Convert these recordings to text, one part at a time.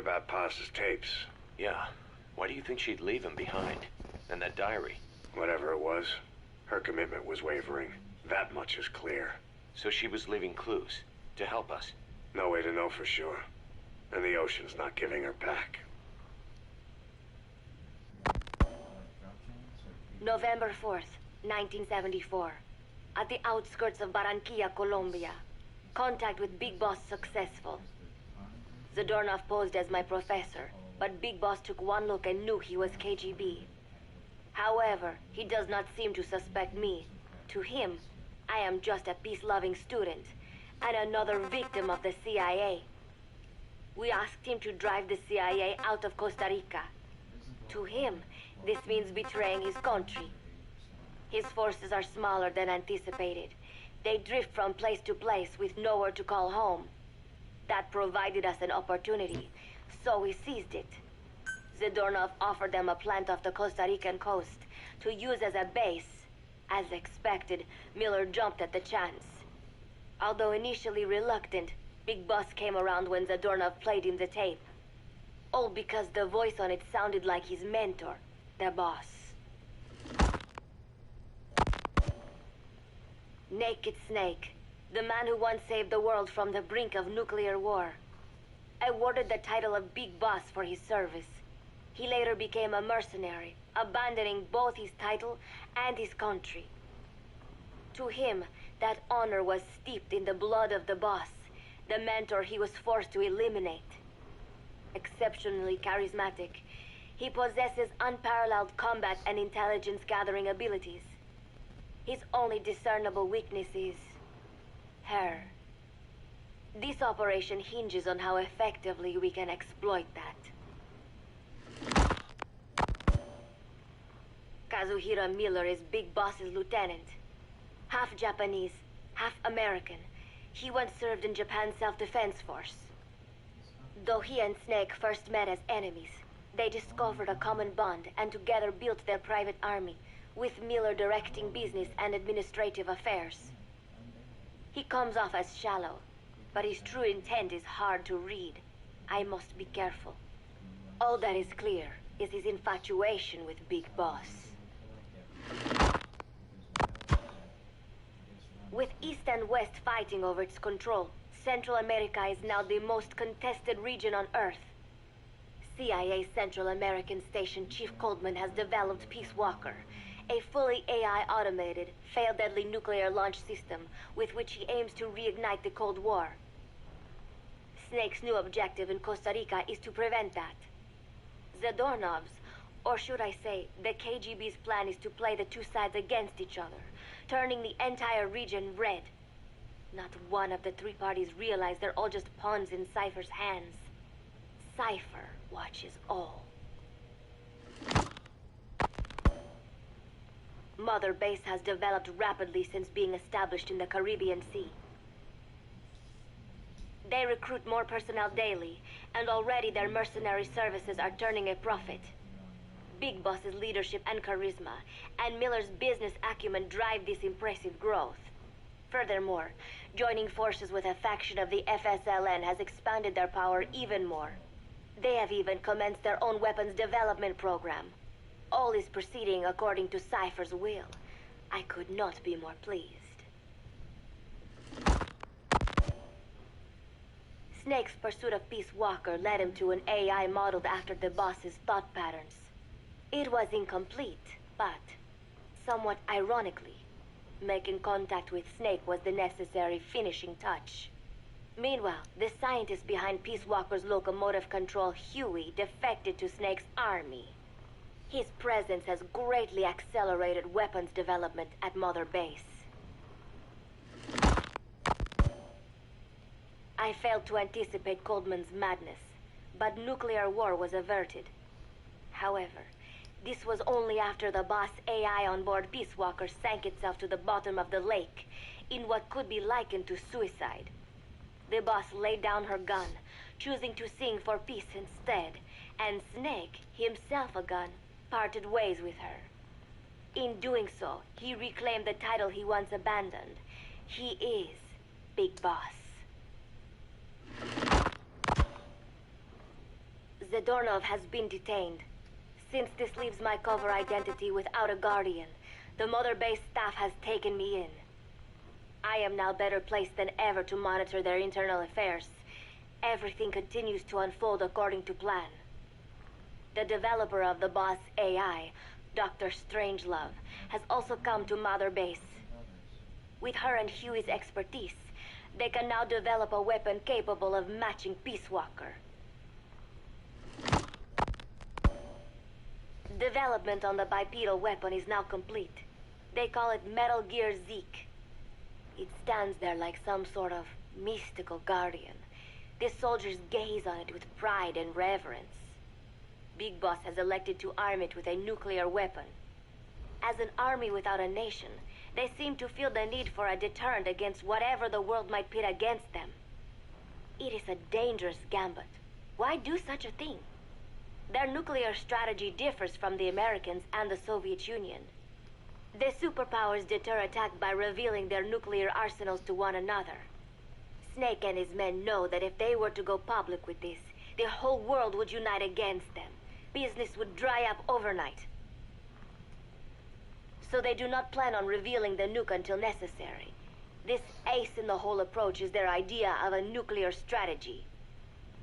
about Paz's tapes. Yeah. Why do you think she'd leave him behind? And that diary? Whatever it was, her commitment was wavering. That much is clear. So she was leaving clues to help us? No way to know for sure. And the ocean's not giving her back. November 4th, 1974. At the outskirts of Barranquilla, Colombia. Contact with Big Boss successful. Zadornov posed as my professor, but Big Boss took one look and knew he was KGB. However, he does not seem to suspect me. To him, I am just a peace-loving student, and another victim of the CIA. We asked him to drive the CIA out of Costa Rica. To him, this means betraying his country. His forces are smaller than anticipated. They drift from place to place with nowhere to call home. That provided us an opportunity, so we seized it. Zadornov offered them a plant off the Costa Rican coast to use as a base. As expected, Miller jumped at the chance. Although initially reluctant, Big Boss came around when Zadornov played him the tape. All because the voice on it sounded like his mentor, the boss. Naked Snake, the man who once saved the world from the brink of nuclear war. Awarded the title of Big Boss for his service. He later became a mercenary, abandoning both his title and his country. To him, that honor was steeped in the blood of the boss, the mentor he was forced to eliminate. Exceptionally charismatic, he possesses unparalleled combat and intelligence-gathering abilities. His only discernible weakness is her. This operation hinges on how effectively we can exploit that. Kazuhira Miller is Big Boss's lieutenant. Half Japanese, half American. He once served in Japan's self-defense force. Though he and Snake first met as enemies, they discovered a common bond and together built their private army, with Miller directing business and administrative affairs. He comes off as shallow, but his true intent is hard to read. I must be careful. All that is clear is his infatuation with Big Boss. With East and West fighting over its control, Central America is now the most contested region on Earth. CIA Central American Station Chief Coldman has developed Peace Walker, a fully AI-automated, fail-deadly nuclear launch system with which he aims to reignite the Cold War. Snake's new objective in Costa Rica is to prevent that. Zadornov's, or should I say, the KGB's plan is to play the two sides against each other, turning the entire region red. Not one of the three parties realize they're all just pawns in Cypher's hands. Cypher watches all. Mother Base has developed rapidly since being established in the Caribbean Sea. They recruit more personnel daily, and already their mercenary services are turning a profit. Big Boss's leadership and charisma, and Miller's business acumen drive this impressive growth. Furthermore, joining forces with a faction of the FSLN has expanded their power even more. They have even commenced their own weapons development program. All is proceeding according to Cypher's will. I could not be more pleased. Snake's pursuit of Peace Walker led him to an AI modeled after the boss's thought patterns. It was incomplete, but, somewhat ironically, making contact with Snake was the necessary finishing touch. Meanwhile, the scientist behind Peace Walker's locomotive control, Huey, defected to Snake's army. His presence has greatly accelerated weapons development at Mother Base. I failed to anticipate Coldman's madness, but nuclear war was averted. However, this was only after the boss AI on board Peace Walker sank itself to the bottom of the lake, in what could be likened to suicide. The boss laid down her gun, choosing to sing for peace instead, and Snake, himself a gun, parted ways with her. In doing so, he reclaimed the title he once abandoned. He is Big Boss. Zadornov has been detained. Since this leaves my cover identity without a guardian, the Mother Base staff has taken me in. I am now better placed than ever to monitor their internal affairs. Everything continues to unfold according to plan. The developer of the boss AI, Dr. Strangelove, has also come to Mother Base. With her and Huey's expertise, they can now develop a weapon capable of matching Peace Walker. Development on the bipedal weapon is now complete. They call it Metal Gear Zeke. It stands there like some sort of mystical guardian. The soldiers gaze on it with pride and reverence. Big Boss has elected to arm it with a nuclear weapon. As an army without a nation, they seem to feel the need for a deterrent against whatever the world might pit against them. It is a dangerous gambit. Why do such a thing? Their nuclear strategy differs from the Americans and the Soviet Union. The superpowers deter attack by revealing their nuclear arsenals to one another. Snake and his men know that if they were to go public with this, the whole world would unite against them. Business would dry up overnight. So they do not plan on revealing the nuke until necessary. This ace-in-the-hole approach is their idea of a nuclear strategy.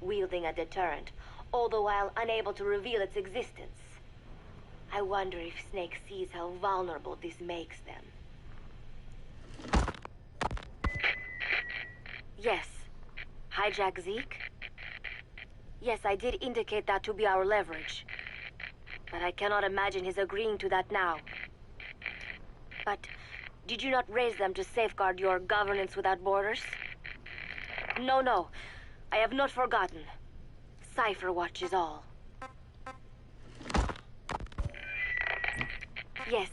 Wielding a deterrent, all the while unable to reveal its existence. I wonder if Snake sees how vulnerable this makes them. Yes. Hijack Zeke? Yes, I did indicate that to be our leverage. But I cannot imagine his agreeing to that now. But did you not raise them to safeguard your governance without borders? No. I have not forgotten. Cypher watches all. Yes,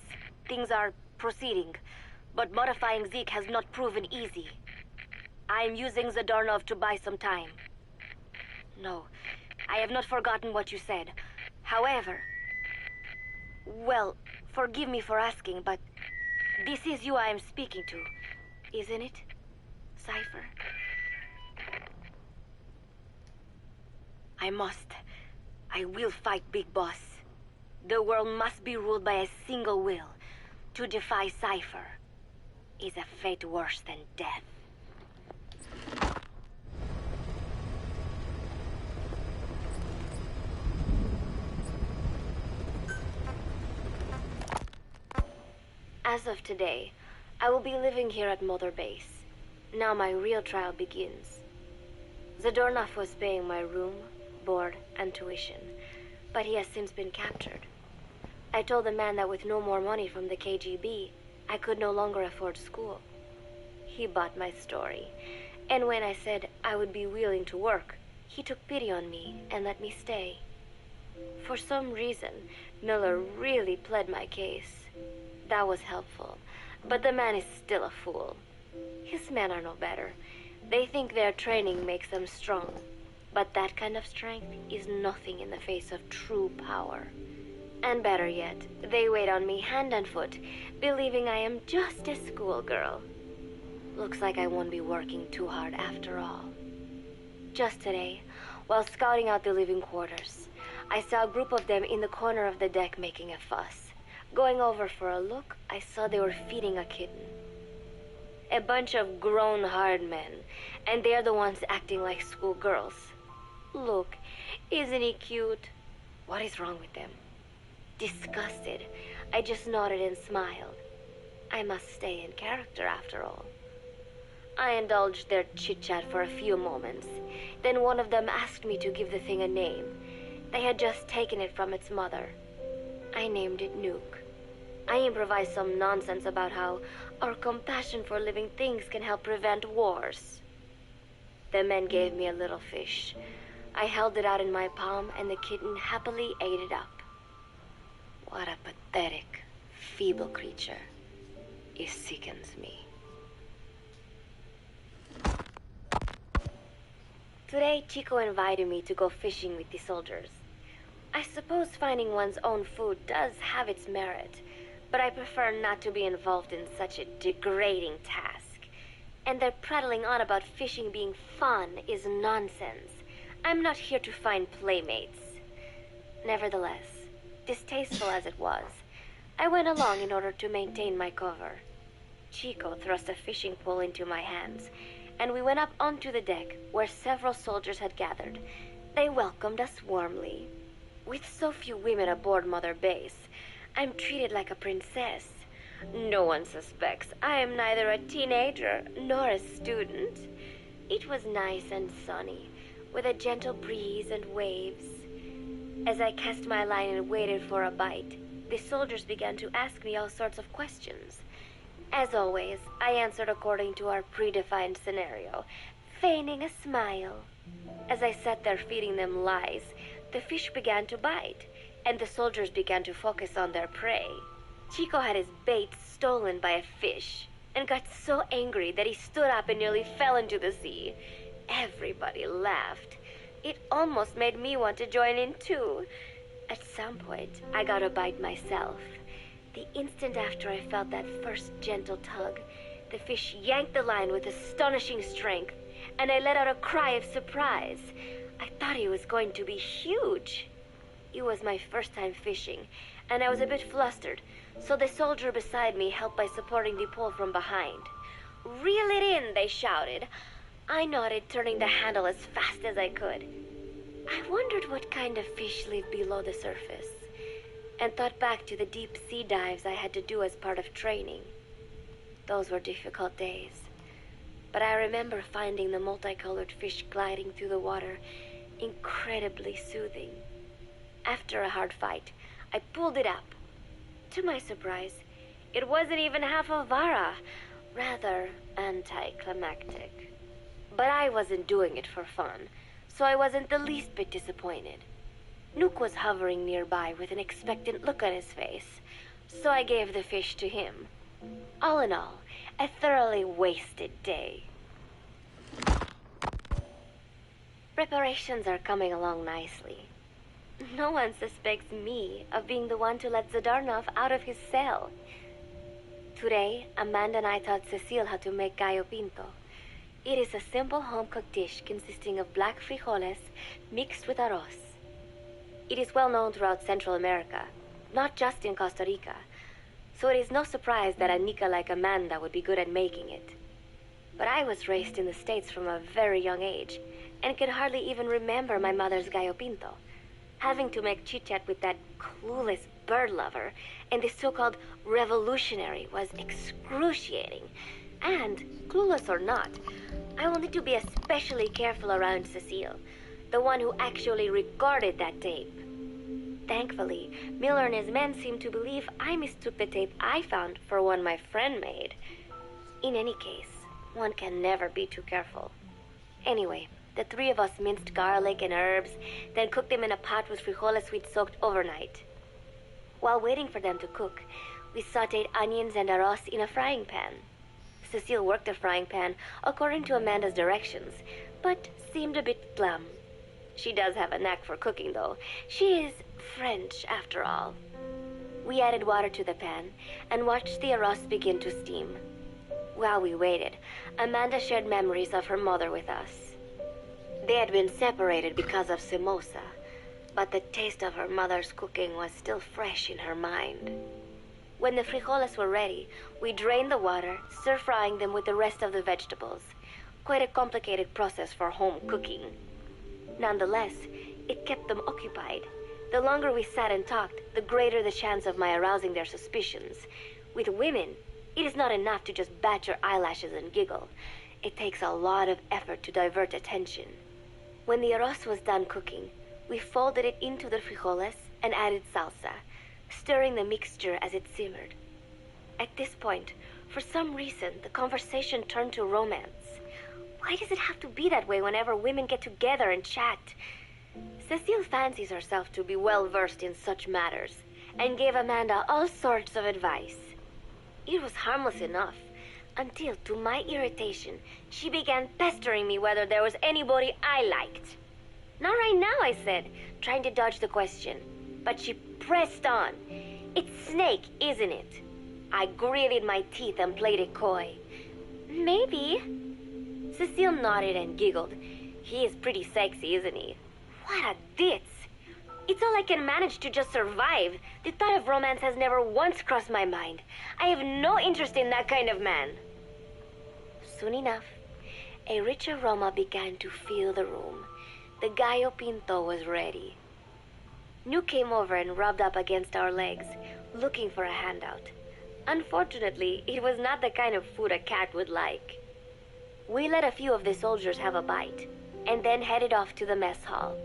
things are proceeding, but modifying Zeke has not proven easy. I am using Zadornov to buy some time. No, I have not forgotten what you said. However... Well, forgive me for asking, but this is you I am speaking to, isn't it, Cypher? I will fight Big Boss. The world must be ruled by a single will. To defy Cypher is a fate worse than death. As of today, I will be living here at Mother Base. Now my real trial begins. Zadornov was paying my room, board, and tuition, but he has since been captured. I told the man that with no more money from the KGB, I could no longer afford school. He bought my story, and when I said I would be willing to work, he took pity on me and let me stay. For some reason, Miller really pled my case. That was helpful, but the man is still a fool. His men are no better. They think their training makes them strong, but that kind of strength is nothing in the face of true power. And better yet, they wait on me hand and foot, believing I am just a schoolgirl. Looks like I won't be working too hard after all. Just today, while scouting out the living quarters, I saw a group of them in the corner of the deck making a fuss. Going over for a look, I saw they were feeding a kitten. A bunch of grown hard men, and they're the ones acting like schoolgirls. Look, isn't he cute? What is wrong with them? Disgusted, I just nodded and smiled. I must stay in character after all. I indulged their chit-chat for a few moments. Then one of them asked me to give the thing a name. They had just taken it from its mother. I named it Nuke. I improvised some nonsense about how our compassion for living things can help prevent wars. The men gave me a little fish. I held it out in my palm, and the kitten happily ate it up. What a pathetic, feeble creature. It sickens me. Today, Chico invited me to go fishing with the soldiers. I suppose finding one's own food does have its merit, but I prefer not to be involved in such a degrading task. And their prattling on about fishing being fun is nonsense. I'm not here to find playmates. Nevertheless, distasteful as it was, I went along in order to maintain my cover. Chico thrust a fishing pole into my hands, and we went up onto the deck where several soldiers had gathered. They welcomed us warmly. With so few women aboard Mother Base, I'm treated like a princess. No one suspects I am neither a teenager nor a student. It was nice and sunny, with a gentle breeze and waves. As I cast my line and waited for a bite, the soldiers began to ask me all sorts of questions. As always, I answered according to our predefined scenario, feigning a smile. As I sat there feeding them lies, the fish began to bite, and the soldiers began to focus on their prey. Chico had his bait stolen by a fish, and got so angry that he stood up and nearly fell into the sea. Everybody laughed. It almost made me want to join in too. At some point, I got a bite myself. The instant after I felt that first gentle tug, the fish yanked the line with astonishing strength, and I let out a cry of surprise. I thought he was going to be huge. It was my first time fishing, and I was a bit flustered, so the soldier beside me helped by supporting the pole from behind. "Reel it in," they shouted. I nodded, turning the handle as fast as I could. I wondered what kind of fish lived below the surface, and thought back to the deep sea dives I had to do as part of training. Those were difficult days, but I remember finding the multicolored fish gliding through the water incredibly soothing. After a hard fight, I pulled it up. To my surprise, it wasn't even half a vara, rather anticlimactic. But I wasn't doing it for fun, so I wasn't the least bit disappointed. Nook was hovering nearby with an expectant look on his face, so I gave the fish to him. All in all, a thoroughly wasted day. Preparations are coming along nicely. No one suspects me of being the one to let Zadarnov out of his cell. Today, Amanda and I taught Cecile how to make gallo pinto. It is a simple home-cooked dish consisting of black frijoles mixed with arroz. It is well known throughout Central America, not just in Costa Rica, so it is no surprise that a Nica like Amanda would be good at making it. But I was raised in the States from a very young age, and could hardly even remember my mother's gallo pinto. Having to make chit-chat with that clueless bird lover and the so-called revolutionary was excruciating. And, clueless or not, I will need to be especially careful around Cecile, the one who actually recorded that tape. Thankfully, Miller and his men seem to believe I mistook the tape I found for one my friend made. In any case, one can never be too careful. Anyway, the three of us minced garlic and herbs, then cooked them in a pot with frijoles we'd soaked overnight. While waiting for them to cook, we sautéed onions and arroz in a frying pan. Cecile worked the frying pan according to Amanda's directions, but seemed a bit glum. She does have a knack for cooking, though. She is French, after all. We added water to the pan and watched the arroz begin to steam. While we waited, Amanda shared memories of her mother with us. They had been separated because of Simosa, but the taste of her mother's cooking was still fresh in her mind. When the frijoles were ready, we drained the water, stir-frying them with the rest of the vegetables. Quite a complicated process for home cooking. Nonetheless, it kept them occupied. The longer we sat and talked, the greater the chance of my arousing their suspicions. With women, it is not enough to just bat your eyelashes and giggle. It takes a lot of effort to divert attention. When the arroz was done cooking, we folded it into the frijoles and added salsa, stirring the mixture as it simmered. At this point, for some reason, the conversation turned to romance. Why does it have to be that way whenever women get together and chat? Cecile fancies herself to be well-versed in such matters, and gave Amanda all sorts of advice. It was harmless enough, until, to my irritation, she began pestering me whether there was anybody I liked. Not right now, I said, trying to dodge the question. But she pressed on. It's Snake, isn't it? I gritted my teeth and played it coy. Maybe. Cecile nodded and giggled. He is pretty sexy, isn't he? What a ditz. It's all I can manage to just survive. The thought of romance has never once crossed my mind. I have no interest in that kind of man. Soon enough, a rich aroma began to fill the room. The gallo pinto was ready. New came over and rubbed up against our legs, looking for a handout. Unfortunately, it was not the kind of food a cat would like. We let a few of the soldiers have a bite, and then headed off to the mess hall.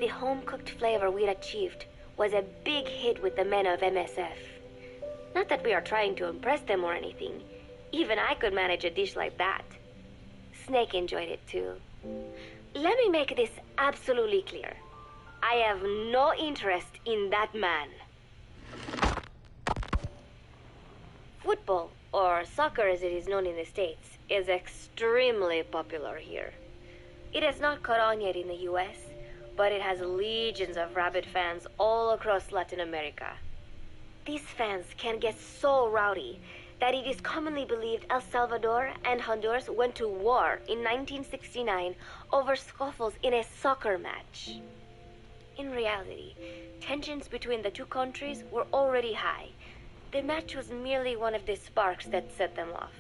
The home-cooked flavor we'd achieved was a big hit with the men of MSF. Not that we are trying to impress them or anything. Even I could manage a dish like that. Snake enjoyed it too. Let me make this absolutely clear. I have no interest in that man. Football, or soccer as it is known in the States, is extremely popular here. It has not caught on yet in the US, but it has legions of rabid fans all across Latin America. These fans can get so rowdy that it is commonly believed El Salvador and Honduras went to war in 1969 over scuffles in a soccer match. In reality, tensions between the two countries were already high. The match was merely one of the sparks that set them off.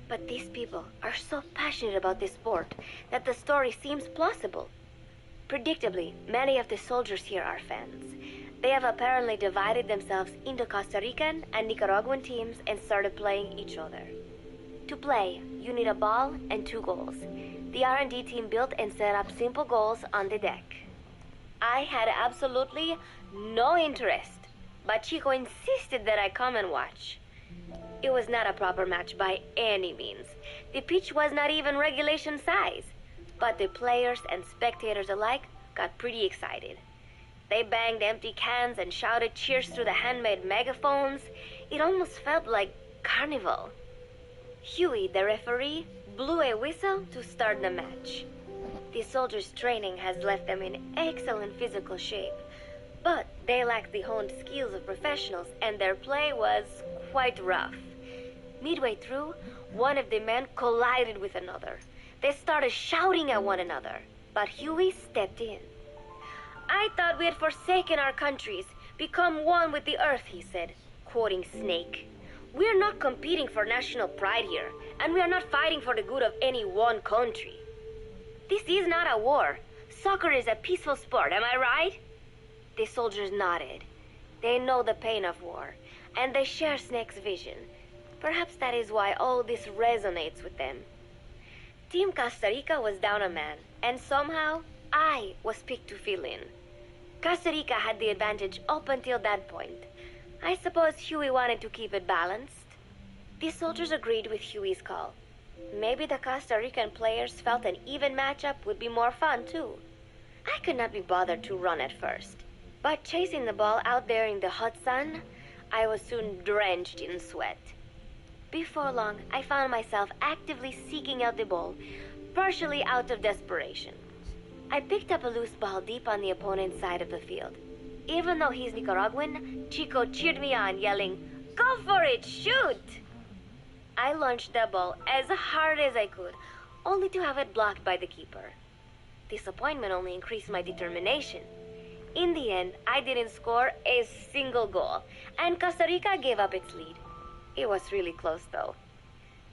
But these people are so passionate about this sport that the story seems plausible. Predictably, many of the soldiers here are fans. They have apparently divided themselves into Costa Rican and Nicaraguan teams and started playing each other. To play, you need a ball and 2 goals. The R&D team built and set up simple goals on the deck. I had absolutely no interest, but Chico insisted that I come and watch. It was not a proper match by any means. The pitch was not even regulation size, but the players and spectators alike got pretty excited. They banged empty cans and shouted cheers through the handmade megaphones. It almost felt like carnival. Huey, the referee, blew a whistle to start the match. The soldiers' training has left them in excellent physical shape, but they lacked the honed skills of professionals and their play was quite rough. Midway through, one of the men collided with another. They started shouting at one another, but Huey stepped in. "I thought we had forsaken our countries, become one with the earth," he said, quoting Snake. "We are not competing for national pride here, and we are not fighting for the good of any one country. This is not a war. Soccer is a peaceful sport, am I right?" The soldiers nodded. They know the pain of war, and they share Snake's vision. Perhaps that is why all this resonates with them. Team Costa Rica was down a man, and somehow I was picked to fill in. Costa Rica had the advantage up until that point. I suppose Huey wanted to keep it balanced. The soldiers agreed with Huey's call. Maybe the Costa Rican players felt an even matchup would be more fun too. I could not be bothered to run at first, but chasing the ball out there in the hot sun, I was soon drenched in sweat. Before long, I found myself actively seeking out the ball, partially out of desperation. I picked up a loose ball deep on the opponent's side of the field. Even though he's Nicaraguan, Chico cheered me on, yelling, "Go for it, shoot!" I launched the ball as hard as I could, only to have it blocked by the keeper. Disappointment only increased my determination. In the end, I didn't score a single goal, and Costa Rica gave up its lead. It was really close, though.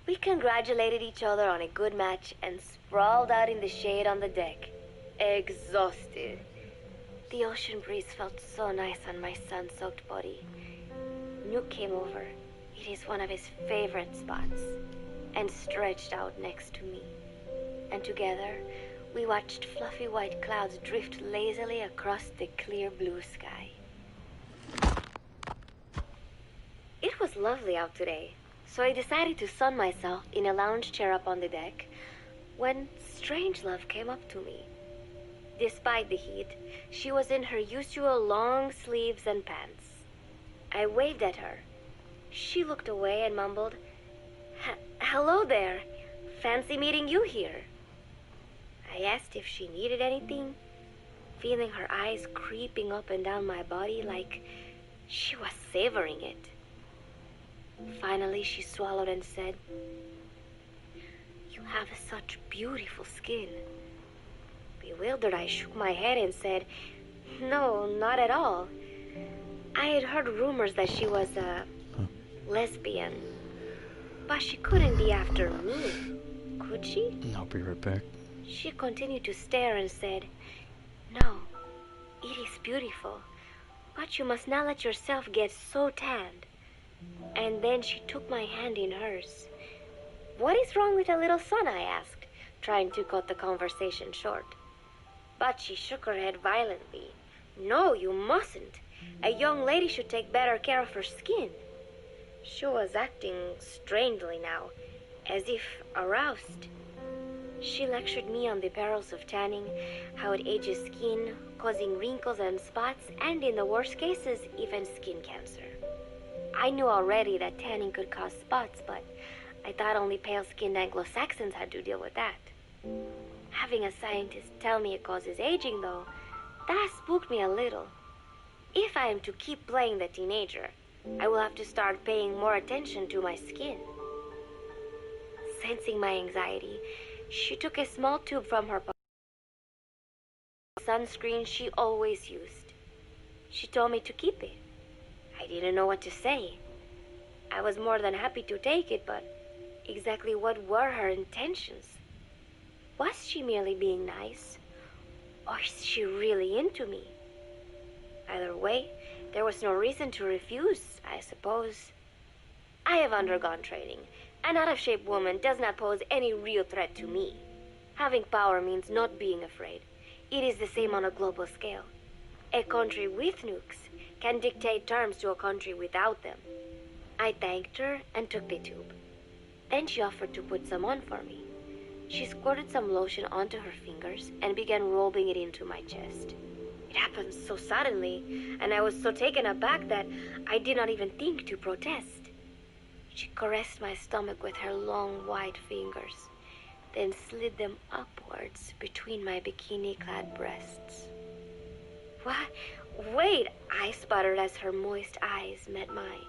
We congratulated each other on a good match and sprawled out in the shade on the deck, exhausted. The ocean breeze felt so nice on my sun-soaked body. Nuke came over. It is one of his favorite spots, and stretched out next to me. And together, we watched fluffy white clouds drift lazily across the clear blue sky. It was lovely out today, so I decided to sun myself in a lounge chair up on the deck when Strangelove came up to me. Despite the heat, she was in her usual long sleeves and pants. I waved at her. She looked away and mumbled, "Hello there. Fancy meeting you here." I asked if she needed anything, feeling her eyes creeping up and down my body like she was savoring it. Finally, she swallowed and said, "You have such beautiful skin." Bewildered, I shook my head and said, No, not at all. I had heard rumors that she was a lesbian. But she couldn't be after me, could she? I'll be right back. She continued to stare and said, "No, it is beautiful, but you must not let yourself get so tanned." And then she took my hand in hers. "What is wrong with a little son?" I asked, trying to cut the conversation short. But she shook her head violently. "No, you mustn't. A young lady should take better care of her skin." She was acting strangely now, as if aroused. She lectured me on the perils of tanning, how it ages skin, causing wrinkles and spots, and in the worst cases, even skin cancer. I knew already that tanning could cause spots, but I thought only pale-skinned Anglo-Saxons had to deal with that. Having a scientist tell me it causes aging, though, that spooked me a little. If I am to keep playing the teenager, I will have to start paying more attention to my skin. Sensing my anxiety, she took a small tube from her pocket. Sunscreen she always used. She told me to keep it. I didn't know what to say. I was more than happy to take it, but exactly what were her intentions? Was she merely being nice? Or is she really into me? Either way, there was no reason to refuse, I suppose. I have undergone training. An out-of-shape woman does not pose any real threat to me. Having power means not being afraid. It is the same on a global scale. A country with nukes can dictate terms to a country without them. I thanked her and took the tube. Then she offered to put some on for me. She squirted some lotion onto her fingers and began rolling it into my chest. It happened so suddenly, and I was so taken aback that I did not even think to protest. She caressed my stomach with her long white fingers, then slid them upwards between my bikini-clad breasts. "What? Wait," I sputtered as her moist eyes met mine.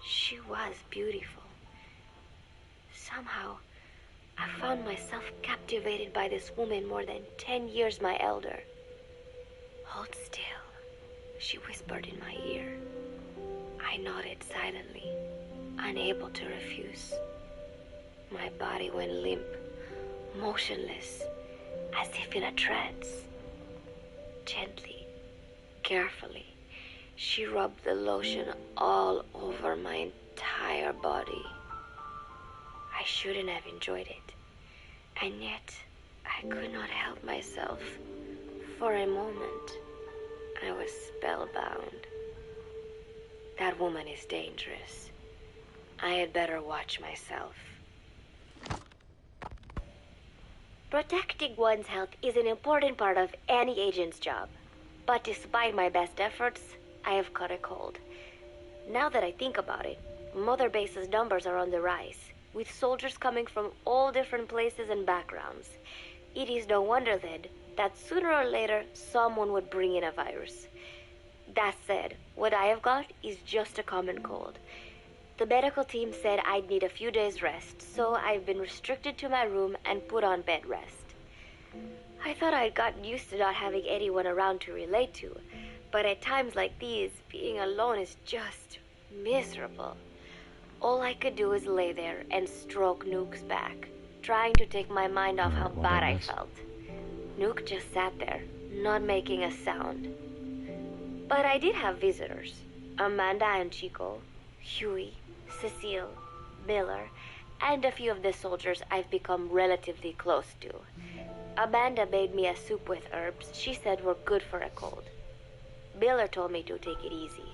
She was beautiful. Somehow, I found myself captivated by this woman more than 10 years my elder. "Hold still," she whispered in my ear. I nodded silently, unable to refuse. My body went limp, motionless, as if in a trance. Gently, carefully, she rubbed the lotion all over my entire body. I shouldn't have enjoyed it, and yet I could not help myself. For a moment, I was spellbound. That woman is dangerous. I had better watch myself. Protecting one's health is an important part of any agent's job. But despite my best efforts, I have caught a cold. Now that I think about it, Mother Base's numbers are on the rise, with soldiers coming from all different places and backgrounds. It is no wonder, then, that sooner or later someone would bring in a virus. That said, what I have got is just a common cold. The medical team said I'd need a few days rest, so I've been restricted to my room and put on bed rest. I thought I'd gotten used to not having anyone around to relate to, but at times like these, being alone is just miserable. All I could do is lay there and stroke Nuke's back, trying to take my mind off how bad I felt. Nuke just sat there, not making a sound. But I did have visitors. Amanda and Chico, Huey, Cecile, Miller, and a few of the soldiers I've become relatively close to. Amanda made me a soup with herbs she said were good for a cold. Miller told me to take it easy.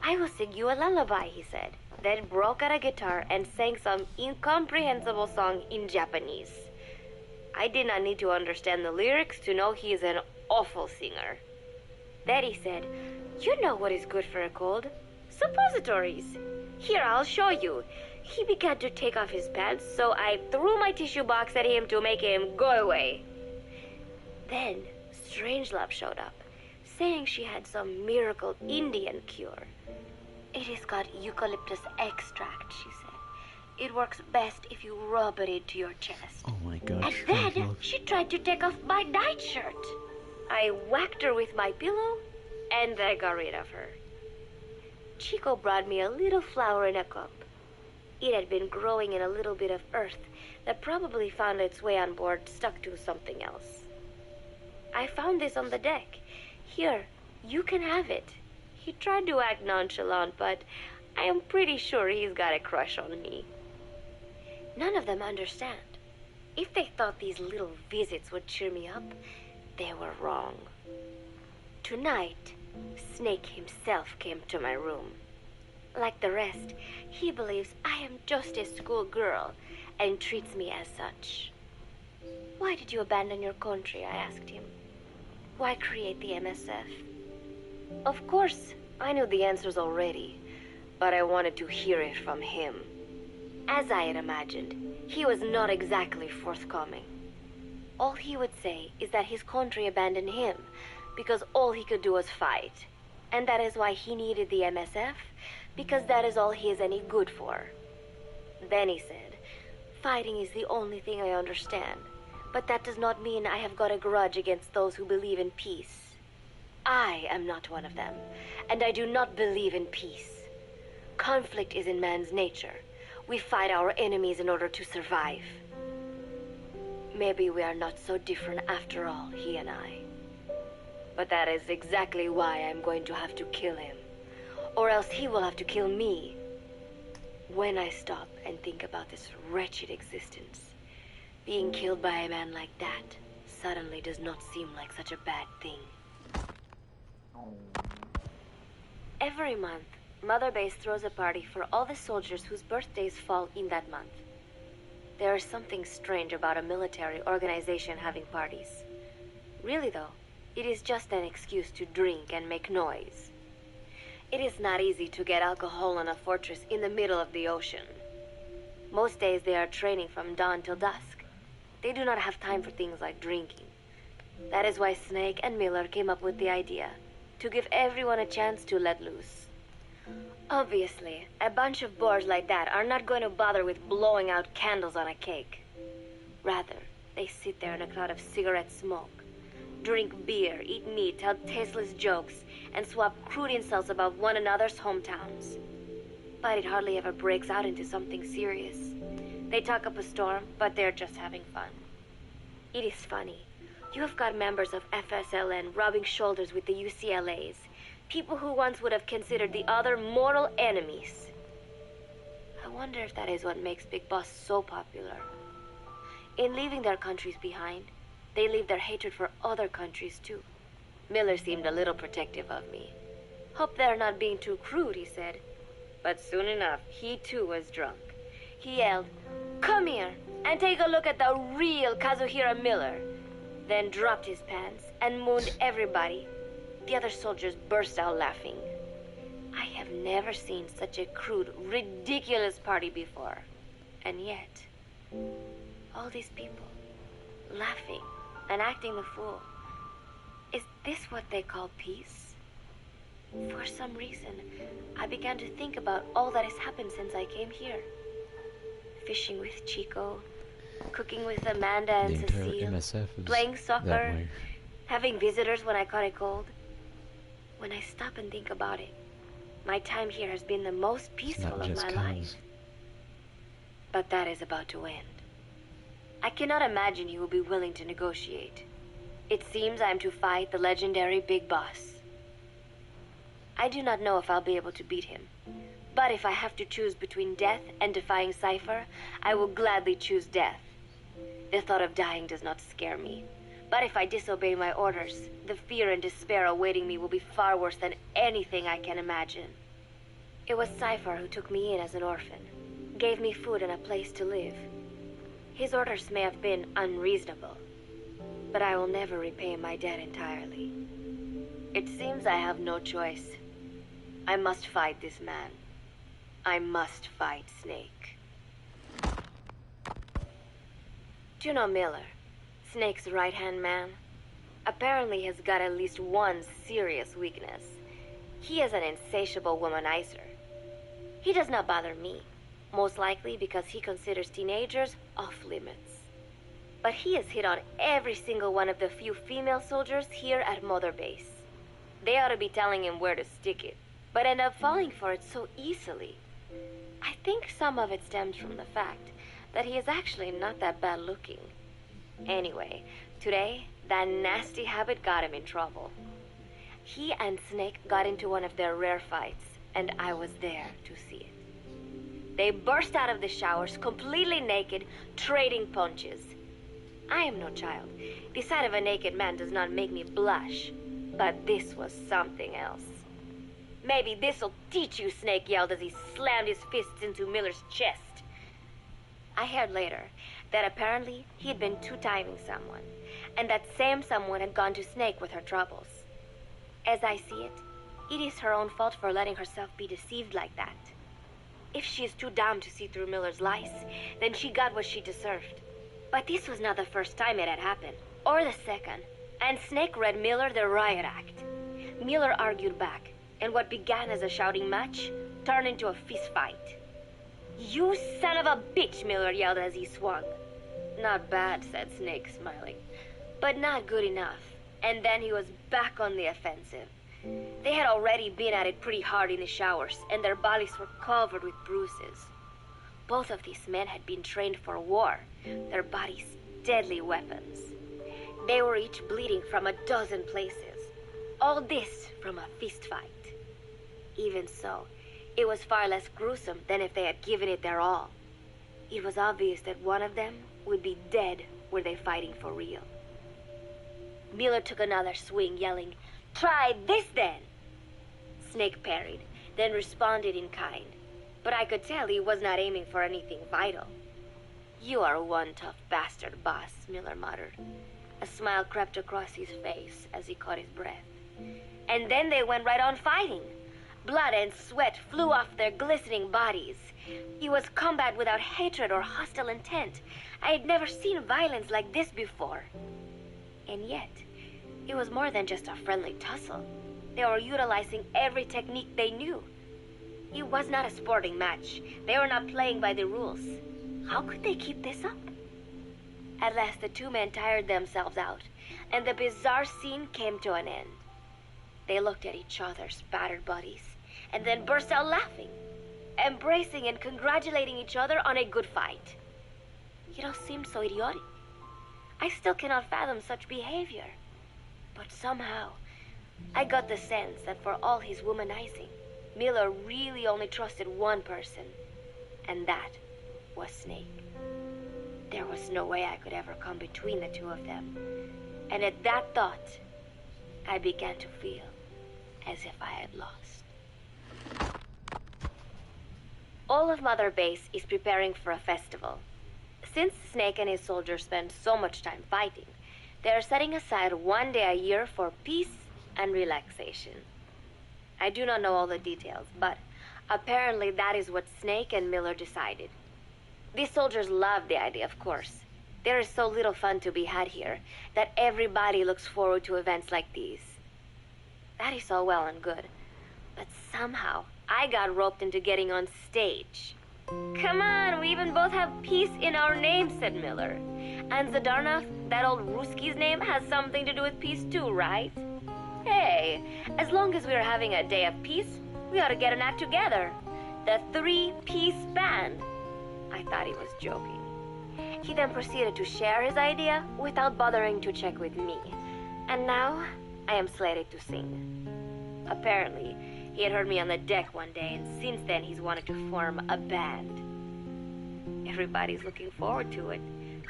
"I will sing you a lullaby," he said, then broke out a guitar and sang some incomprehensible song in Japanese. I did not need to understand the lyrics to know he is an awful singer. Then he said, "You know what is good for a cold? Suppositories. Here, I'll show you." He began to take off his pants, so I threw my tissue box at him to make him go away. Then Strangelove showed up, saying she had some miracle Indian cure. "It is called eucalyptus extract," she said. "It works best if you rub it into your chest." Oh my god. And then she tried to take off my nightshirt. I whacked her with my pillow, and I got rid of her. Chico brought me a little flower in a cup. It had been growing in a little bit of earth that probably found its way on board, stuck to something else. I found this on the deck. Here, you can have it. He tried to act nonchalant, but I am pretty sure he's got a crush on me. None of them understand. If they thought these little visits would cheer me up, they were wrong. Tonight, Snake himself came to my room. Like the rest, he believes I am just a schoolgirl and treats me as such. Why did you abandon your country? I asked him. Why create the MSF? Of course, I knew the answers already, but I wanted to hear it from him. As I had imagined, he was not exactly forthcoming. All he would say is that his country abandoned him because all he could do was fight, and that is why he needed the MSF, because that is all he is any good for. Then he said, fighting is the only thing I understand, but that does not mean I have got a grudge against those who believe in peace. I am not one of them, and I do not believe in peace. Conflict is in man's nature. We fight our enemies in order to survive. Maybe we are not so different after all, he and I. But that is exactly why I'm going to have to kill him. Or else he will have to kill me. When I stop and think about this wretched existence, being killed by a man like that suddenly does not seem like such a bad thing. Every month, Mother Base throws a party for all the soldiers whose birthdays fall in that month. There is something strange about a military organization having parties. Really though, it is just an excuse to drink and make noise. It is not easy to get alcohol on a fortress in the middle of the ocean. Most days they are training from dawn till dusk. They do not have time for things like drinking. That is why Snake and Miller came up with the idea, to give everyone a chance to let loose. Obviously, a bunch of bores like that are not going to bother with blowing out candles on a cake. Rather, they sit there in a cloud of cigarette smoke, drink beer, eat meat, tell tasteless jokes, and swap crude insults about one another's hometowns. But it hardly ever breaks out into something serious. They talk up a storm, but they're just having fun. It is funny. You have got members of FSLN rubbing shoulders with the UCLAs, people who once would have considered the other mortal enemies. I wonder if that is what makes Big Boss so popular. In leaving their countries behind, they leave their hatred for other countries too. Miller seemed a little protective of me. Hope they're not being too crude, he said. But soon enough, he too was drunk. He yelled, "Come here and take a look at the real Kazuhira Miller," then dropped his pants and mooned everybody. The other soldiers burst out laughing. I have never seen such a crude, ridiculous party before. And yet, all these people, laughing and acting the fool. Is this what they call peace? For some reason, I began to think about all that has happened since I came here. Fishing with Chico, cooking with Amanda and The entire Cecile, MSF is playing that soccer, way. having visitors when I caught a cold. When I stop and think about it, my time here has been the most It's peaceful not of just my cause. life. But that is about to end. I cannot imagine he will be willing to negotiate. It seems I am to fight the legendary Big Boss. I do not know if I'll be able to beat him. But if I have to choose between death and defying Cypher, I will gladly choose death. The thought of dying does not scare me. But if I disobey my orders, the fear and despair awaiting me will be far worse than anything I can imagine. It was Cypher who took me in as an orphan, gave me food and a place to live. His orders may have been unreasonable, but I will never repay my debt entirely. It seems I have no choice. I must fight this man. I must fight Snake. Do you know Miller, Snake's right-hand man? Apparently has got at least one serious weakness. He is an insatiable womanizer. He does not bother me, most likely because he considers teenagers off limits. But he has hit on every single one of the few female soldiers here at Mother Base. They ought to be telling him where to stick it, but end up falling for it so easily. I think some of it stems from the fact that he is actually not that bad looking. Anyway, today, that nasty habit got him in trouble. He and Snake got into one of their rare fights, and I was there to see it. They burst out of the showers, completely naked, trading punches. I am no child. The sight of a naked man does not make me blush. But this was something else. "Maybe this'll teach you," Snake yelled as he slammed his fists into Miller's chest. I heard later that apparently he had been two-timing someone, and that same someone had gone to Snake with her troubles. As I see it, it is her own fault for letting herself be deceived like that. If she is too dumb to see through Miller's lies, then she got what she deserved. But this was not the first time it had happened, or the second, and Snake read Miller the riot act. Miller argued back, and what began as a shouting match turned into a fist fight. "You son of a bitch," Miller yelled as he swung. "Not bad," said Snake, smiling, "but not good enough." And then he was back on the offensive. They had already been at it pretty hard in the showers, and their bodies were covered with bruises. Both of these men had been trained for war, their bodies deadly weapons. They were each bleeding from a dozen places. All this from a fist fight. Even so, it was far less gruesome than if they had given it their all. It was obvious that one of them would be dead were they fighting for real. Miller took another swing, yelling, "Try this then!" Snake parried, then responded in kind. But I could tell he was not aiming for anything vital. "You are one tough bastard, boss," Miller muttered. A smile crept across his face as he caught his breath. And then they went right on fighting. Blood and sweat flew off their glistening bodies. It was combat without hatred or hostile intent. I had never seen violence like this before. And yet, it was more than just a friendly tussle. They were utilizing every technique they knew. It was not a sporting match. They were not playing by the rules. How could they keep this up? At last, the two men tired themselves out, and the bizarre scene came to an end. They looked at each other's battered bodies, and then burst out laughing, embracing and congratulating each other on a good fight. It all seemed so idiotic. I still cannot fathom such behavior. But somehow, I got the sense that for all his womanizing, Miller really only trusted one person, and that was Snake. There was no way I could ever come between the two of them, and at that thought, I began to feel as if I had lost. All of Mother Base is preparing for a festival. Since Snake and his soldiers spend so much time fighting, they are setting aside one day a year for peace and relaxation. I do not know all the details, but apparently that is what Snake and Miller decided. These soldiers love the idea, of course. There is so little fun to be had here that everybody looks forward to events like these. That is all well and good, but somehow I got roped into getting on stage. "Come on, we even both have peace in our name," said Miller. "And Zadarnov, that old Ruski's name, has something to do with peace too, right? Hey, as long as we're having a day of peace, we ought to get an act together. The Three-Piece Band." I thought he was joking. He then proceeded to share his idea without bothering to check with me. And now, I am slated to sing. Apparently, he had heard me on the deck one day, and since then he's wanted to form a band. Everybody's looking forward to it,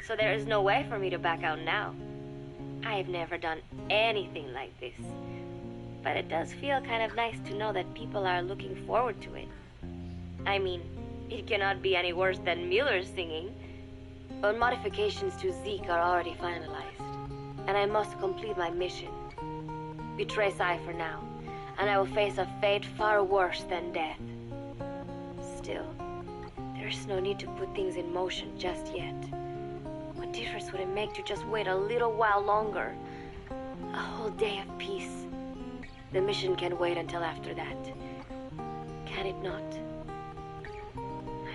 so there is no way for me to back out now. I have never done anything like this, but it does feel kind of nice to know that people are looking forward to it. I mean, it cannot be any worse than Miller's singing. But modifications to Zeke are already finalized, and I must complete my mission. Betray Sai for now, and I will face a fate far worse than death. Still, there's no need to put things in motion just yet. What difference would it make to just wait a little while longer? A whole day of peace. The mission can wait until after that. Can it not?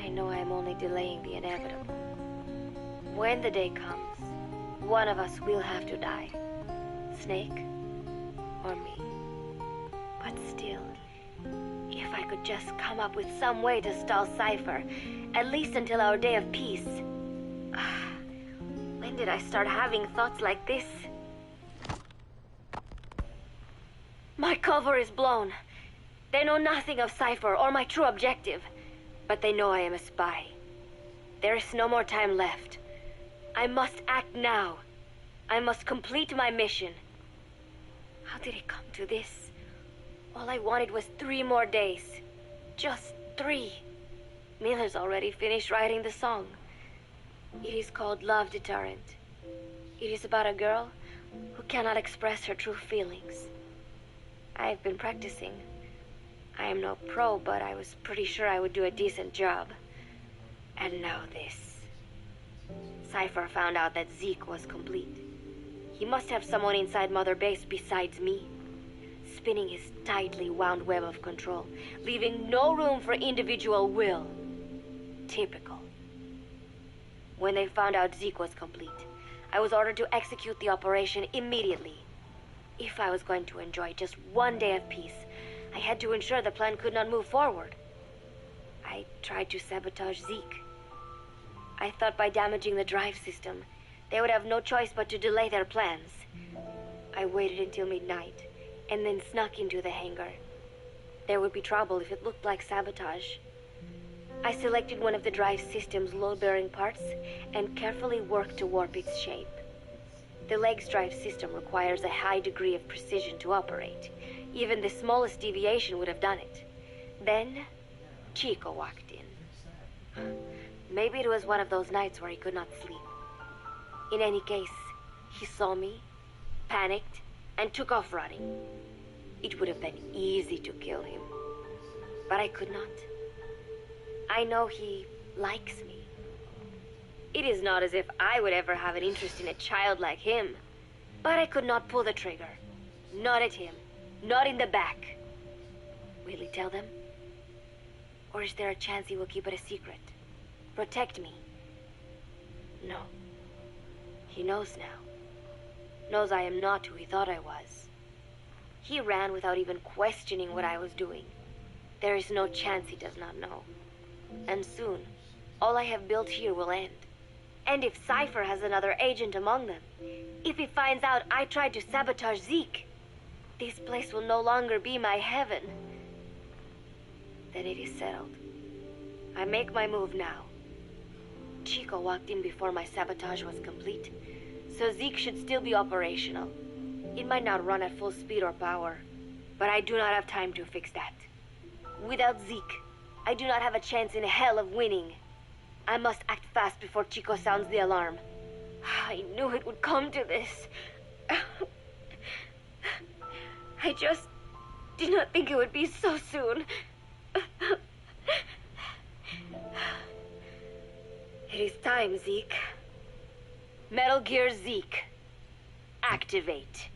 I know I am only delaying the inevitable. When the day comes, One of us will have to die. Snake or me. But still, if I could just come up with some way to stall Cypher, at least until our day of peace. When did I start having thoughts like this? My cover is blown. They know nothing of Cypher or my true objective, but they know I am a spy. There is no more time left. I must act now. I must complete my mission. How did it come to this? All I wanted was 3 more days. Just 3. Miller's already finished writing the song. It is called Love Deterrent. It is about a girl who cannot express her true feelings. I have been practicing. I am no pro, but I was pretty sure I would do a decent job. And now this. Cypher found out that Zeke was complete. He must have someone inside Mother Base besides me, spinning his tightly wound web of control, leaving no room for individual will. Typical. When they found out Zeke was complete, I was ordered to execute the operation immediately. If I was going to enjoy just 1 day of peace, I had to ensure the plan could not move forward. I tried to sabotage Zeke. I thought by damaging the drive system, they would have no choice but to delay their plans. I waited until midnight, and then snuck into the hangar. There would be trouble if it looked like sabotage. I selected one of the drive system's load-bearing parts and carefully worked to warp its shape. The legs drive system requires a high degree of precision to operate. Even the smallest deviation would have done it. Then, Chico walked in. Maybe it was one of those nights where he could not sleep. In any case, he saw me, panicked, and took off running. It would have been easy to kill him, but I could not. I know he likes me. It is not as if I would ever have an interest in a child like him, but I could not pull the trigger. Not at him, not in the back. Will he tell them? Or is there a chance he will keep it a secret? Protect me? No. He knows now. Knows I am not who he thought I was. He ran without even questioning what I was doing. There is no chance he does not know. And soon, all I have built here will end. And if Cypher has another agent among them, if he finds out I tried to sabotage Zeke, this place will no longer be my heaven. Then it is settled. I make my move now. Chico walked in before my sabotage was complete, so Zeke should still be operational. It might not run at full speed or power, but I do not have time to fix that. Without Zeke, I do not have a chance in hell of winning. I must act fast before Chico sounds the alarm. I knew it would come to this. I just did not think it would be so soon. It is time, Zeke. Metal Gear Zeke. Activate.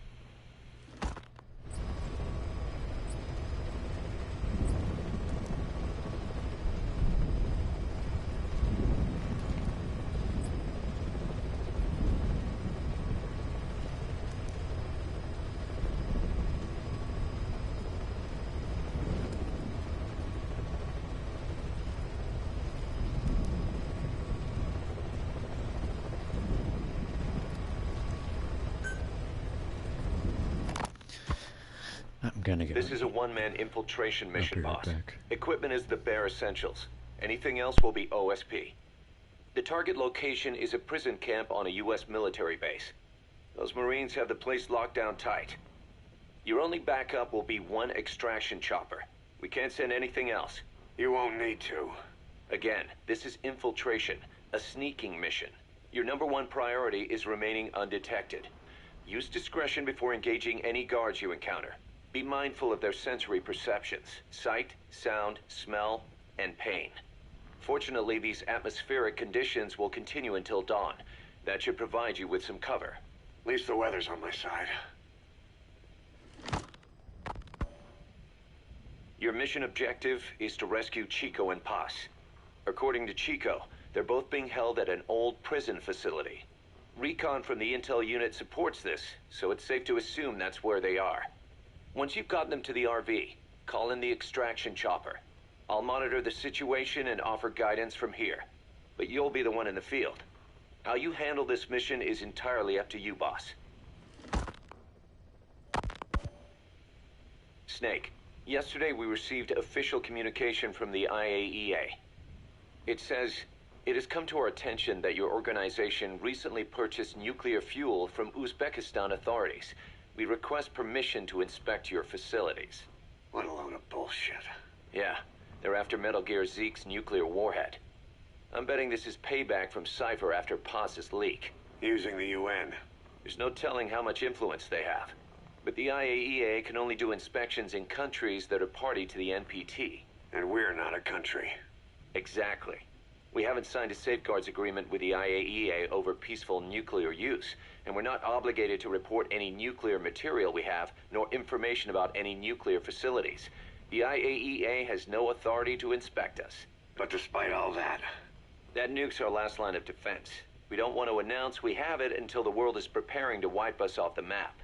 This is a one-man infiltration mission, boss. Back. Equipment is the bare essentials. Anything else will be OSP. The target location is a prison camp on a U.S. military base. Those Marines have the place locked down tight. Your only backup will be one extraction chopper. We can't send anything else. You won't need to. Again, this is infiltration, a sneaking mission. Your #1 priority is remaining undetected. Use discretion before engaging any guards you encounter. Be mindful of their sensory perceptions: sight, sound, smell, and pain. Fortunately, these atmospheric conditions will continue until dawn. That should provide you with some cover. At least the weather's on my side. Your mission objective is to rescue Chico and Paz. According to Chico, they're both being held at an old prison facility. Recon from the intel unit supports this, so it's safe to assume that's where they are. Once you've gotten them to the RV, call in the extraction chopper. I'll monitor the situation and offer guidance from here, but you'll be the one in the field. How you handle this mission is entirely up to you, boss. Snake, yesterday we received official communication from the IAEA. It says, it has come to our attention that your organization recently purchased nuclear fuel from Uzbekistan authorities. We request permission to inspect your facilities. What a load of bullshit. Yeah, they're after Metal Gear Zeke's nuclear warhead. I'm betting this is payback from Cypher after Paz's leak. Using the UN. There's no telling how much influence they have. But the IAEA can only do inspections in countries that are party to the NPT. And we're not a country. Exactly. We haven't signed a safeguards agreement with the IAEA over peaceful nuclear use, and we're not obligated to report any nuclear material we have, nor information about any nuclear facilities. The IAEA has no authority to inspect us. But despite all that... That nuke's our last line of defense. We don't want to announce we have it until the world is preparing to wipe us off the map.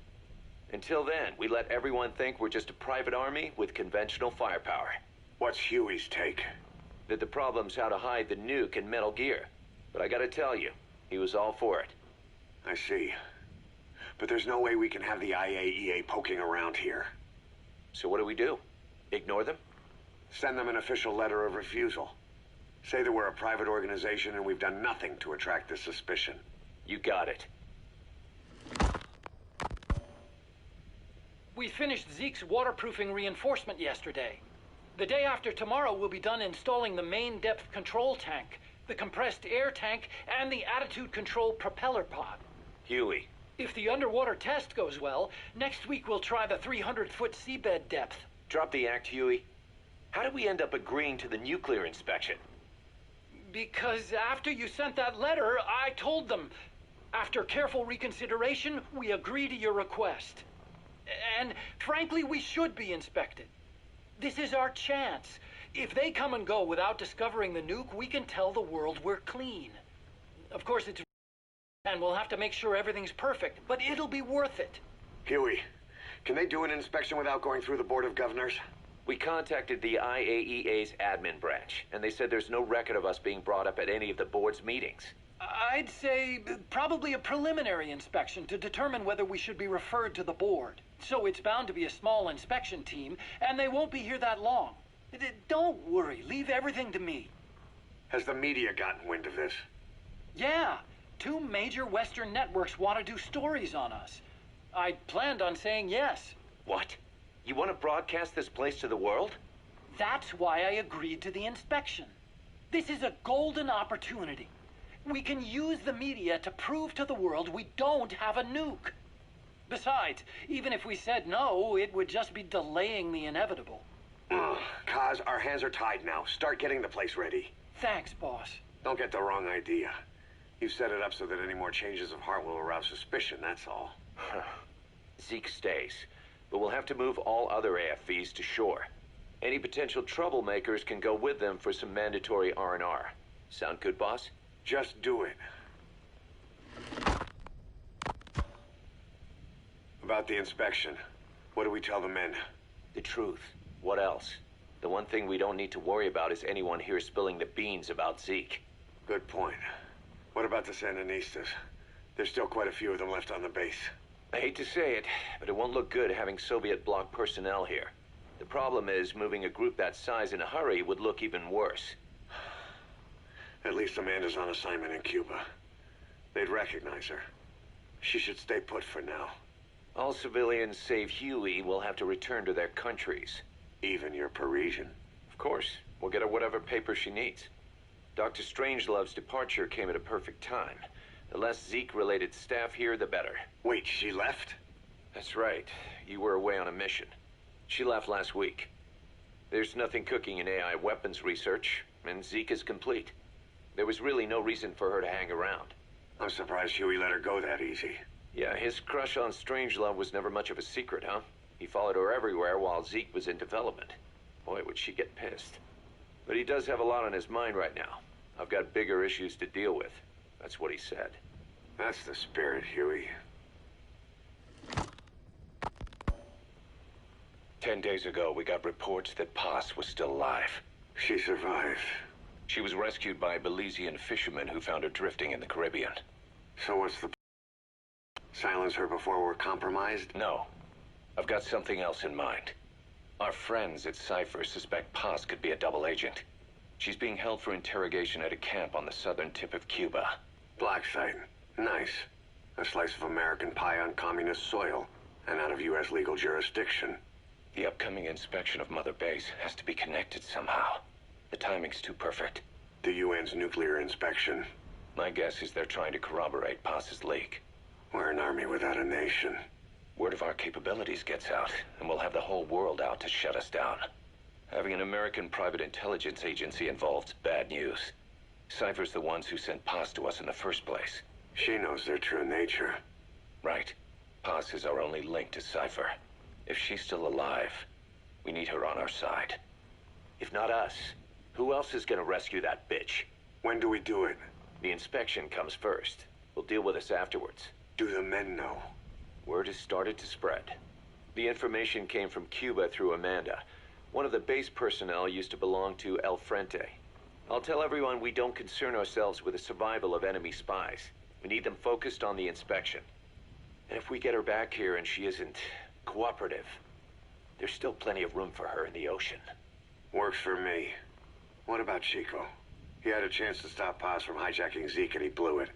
Until then, we let everyone think we're just a private army with conventional firepower. What's Huey's take? That the problem's how to hide the nuke in Metal Gear. But I gotta tell you, he was all for it. I see. But there's no way we can have the IAEA poking around here. So what do? Ignore them? Send them an official letter of refusal. Say that we're a private organization and we've done nothing to attract this suspicion. You got it. We finished Zeke's waterproofing reinforcement yesterday. The day after tomorrow, we'll be done installing the main depth control tank, the compressed air tank, and the attitude control propeller pod. Huey. If the underwater test goes well, next week we'll try the 300-foot seabed depth. Drop the act, Huey. How did we end up agreeing to the nuclear inspection? Because after you sent that letter, I told them. After careful reconsideration, we agree to your request. And frankly, we should be inspected. This is our chance. If they come and go without discovering the nuke, we can tell the world we're clean. Of course, it's... and we'll have to make sure everything's perfect, but it'll be worth it. Huey, can they do an inspection without going through the Board of Governors? We contacted the IAEA's admin branch, and they said there's no record of us being brought up at any of the board's meetings. I'd say probably a preliminary inspection to determine whether we should be referred to the board. So it's bound to be a small inspection team, and they won't be here that long. Don't worry, leave everything to me. Has the media gotten wind of this? Yeah, 2 major Western networks want to do stories on us. I planned on saying yes. What? You want to broadcast this place to the world? That's why I agreed to the inspection. This is a golden opportunity. We can use the media to prove to the world we don't have a nuke. Besides, even if we said no, it would just be delaying the inevitable. Kaz, our hands are tied now. Start getting the place ready. Thanks, boss. Don't get the wrong idea. You've set it up so that any more changes of heart will arouse suspicion, that's all. Zeke stays, but we'll have to move all other AFVs to shore. Any potential troublemakers can go with them for some mandatory R&R. Sound good, boss? Just do it. About the inspection, what do we tell the men? The truth. What else? The one thing we don't need to worry about is anyone here spilling the beans about Zeke. Good point. What about the Sandinistas? There's still quite a few of them left on the base. I hate to say it, but it won't look good having Soviet bloc personnel here. The problem is, moving a group that size in a hurry would look even worse. At least Amanda's on assignment in Cuba. They'd recognize her. She should stay put for now. All civilians save Huey will have to return to their countries. Even your Parisian? Of course. We'll get her whatever paper she needs. Dr. Strangelove's departure came at a perfect time. The less Zeke-related staff here, the better. Wait, she left? That's right. You were away on a mission. She left last week. There's nothing cooking in AI weapons research, and Zeke is complete. There was really no reason for her to hang around. I'm surprised Huey let her go that easy. Yeah, his crush on Strangelove was never much of a secret, huh? He followed her everywhere while Zeke was in development. Boy, would she get pissed. But he does have a lot on his mind right now. I've got bigger issues to deal with. That's what he said. That's the spirit, Huey. 10 days ago, we got reports that Paz was still alive. She survived. She was rescued by Belizean fishermen who found her drifting in the Caribbean. So what's the... Silence her before we're compromised? No. I've got something else in mind. Our friends at Cypher suspect Paz could be a double agent. She's being held for interrogation at a camp on the southern tip of Cuba. Black site. Nice. A slice of American pie on communist soil, and out of U.S. legal jurisdiction. The upcoming inspection of Mother Base has to be connected somehow. The timing's too perfect. The UN's nuclear inspection. My guess is they're trying to corroborate Paz's leak. We're an army without a nation. Word of our capabilities gets out, and we'll have the whole world out to shut us down. Having an American private intelligence agency involved's bad news. Cypher's the ones who sent Paz to us in the first place. She knows their true nature. Right. Paz is our only link to Cypher. If she's still alive, we need her on our side. If not us, who else is gonna rescue that bitch? When do we do it? The inspection comes first. We'll deal with us afterwards. Do the men know? Word has started to spread. The information came from Cuba through Amanda. One of the base personnel used to belong to El Frente. I'll tell everyone we don't concern ourselves with the survival of enemy spies. We need them focused on the inspection. And if we get her back here and she isn't cooperative, there's still plenty of room for her in the ocean. Works for me. What about Chico? He had a chance to stop Paz from hijacking Zeke and he blew it.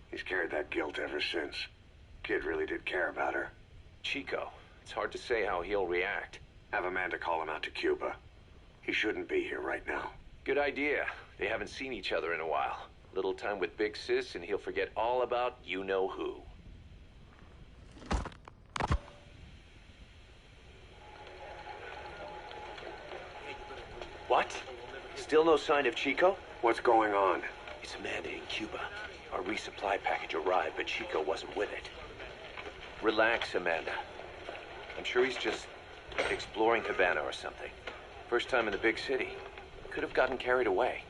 He's carried that guilt ever since. Kid really did care about her. Chico, it's hard to say how he'll react. Have Amanda call him out to Cuba. He shouldn't be here right now. Good idea. They haven't seen each other in a while. Little time with Big Sis and he'll forget all about you-know-who. What? Still no sign of Chico? What's going on? It's Amanda in Cuba. Our resupply package arrived, but Chico wasn't with it. Relax, Amanda. I'm sure he's just exploring Havana or something. First time in the big city. Could have gotten carried away.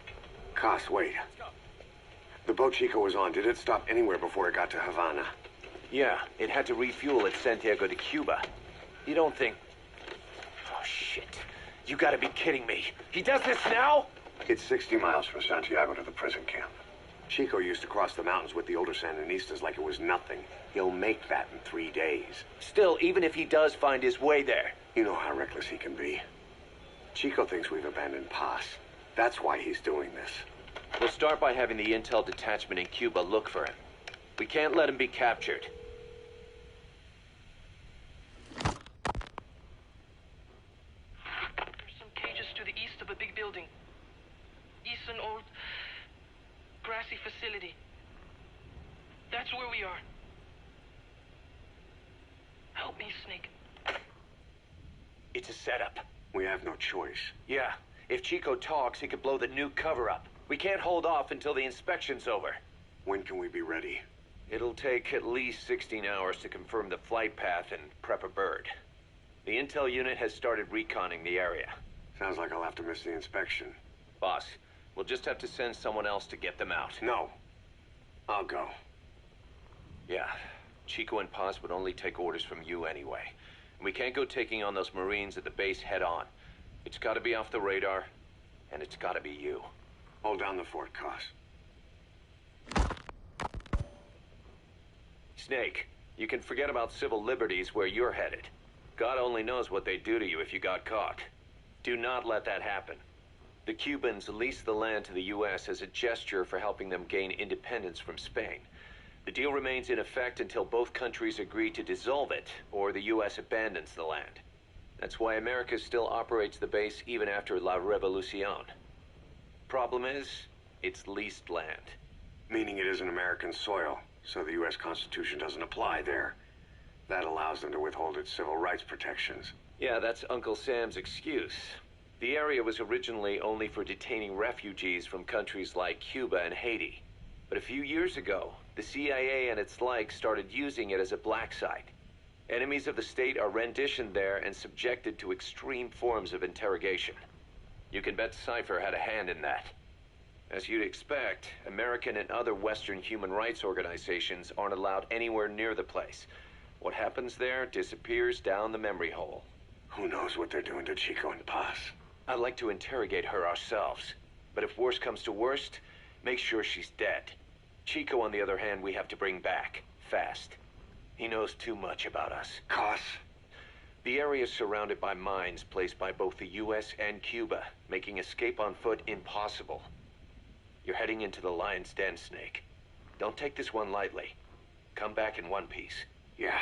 Cos, wait. The boat Chico was on, did it stop anywhere before it got to Havana? Yeah, it had to refuel at Santiago de Cuba. You don't think... Oh, shit. You gotta be kidding me. He does this now? It's 60 miles from Santiago to the prison camp. Chico used to cross the mountains with the older Sandinistas like it was nothing. He'll make that in 3 days. Still, even if he does find his way there... You know how reckless he can be. Chico thinks we've abandoned Paz. That's why he's doing this. We'll start by having the intel detachment in Cuba look for him. We can't let him be captured. There's some cages to the east of a big building. East an old grassy facility. That's where we are. Help me, Snake. It's a setup. We have no choice. Yeah, if Chico talks, he could blow the nuke cover up. We can't hold off until the inspection's over. When can we be ready? It'll take at least 16 hours to confirm the flight path and prep a bird. The intel unit has started reconning the area. Sounds like I'll have to miss the inspection. Boss, we'll just have to send someone else to get them out. No. I'll go. Yeah, Chico and Paz would only take orders from you anyway. We can't go taking on those Marines at the base head-on. It's gotta be off the radar, and it's gotta be you. Hold down the fort, Cos. Snake, you can forget about civil liberties where you're headed. God only knows what they'd do to you if you got caught. Do not let that happen. The Cubans leased the land to the U.S. as a gesture for helping them gain independence from Spain. The deal remains in effect until both countries agree to dissolve it, or the U.S. abandons the land. That's why America still operates the base even after La Revolucion. Problem is, it's leased land. Meaning it isn't American soil, so the U.S. Constitution doesn't apply there. That allows them to withhold its civil rights protections. Yeah, that's Uncle Sam's excuse. The area was originally only for detaining refugees from countries like Cuba and Haiti. But a few years ago, the CIA and its like started using it as a black site. Enemies of the state are renditioned there and subjected to extreme forms of interrogation. You can bet Cypher had a hand in that. As you'd expect, American and other Western human rights organizations aren't allowed anywhere near the place. What happens there disappears down the memory hole. Who knows what they're doing to Chico and Paz? I'd like to interrogate her ourselves. But if worst comes to worst, make sure she's dead. Chico, on the other hand, we have to bring back. Fast. He knows too much about us. Cos? The area is surrounded by mines placed by both the US and Cuba, making escape on foot impossible. You're heading into the Lion's Den, Snake. Don't take this one lightly. Come back in one piece. Yeah.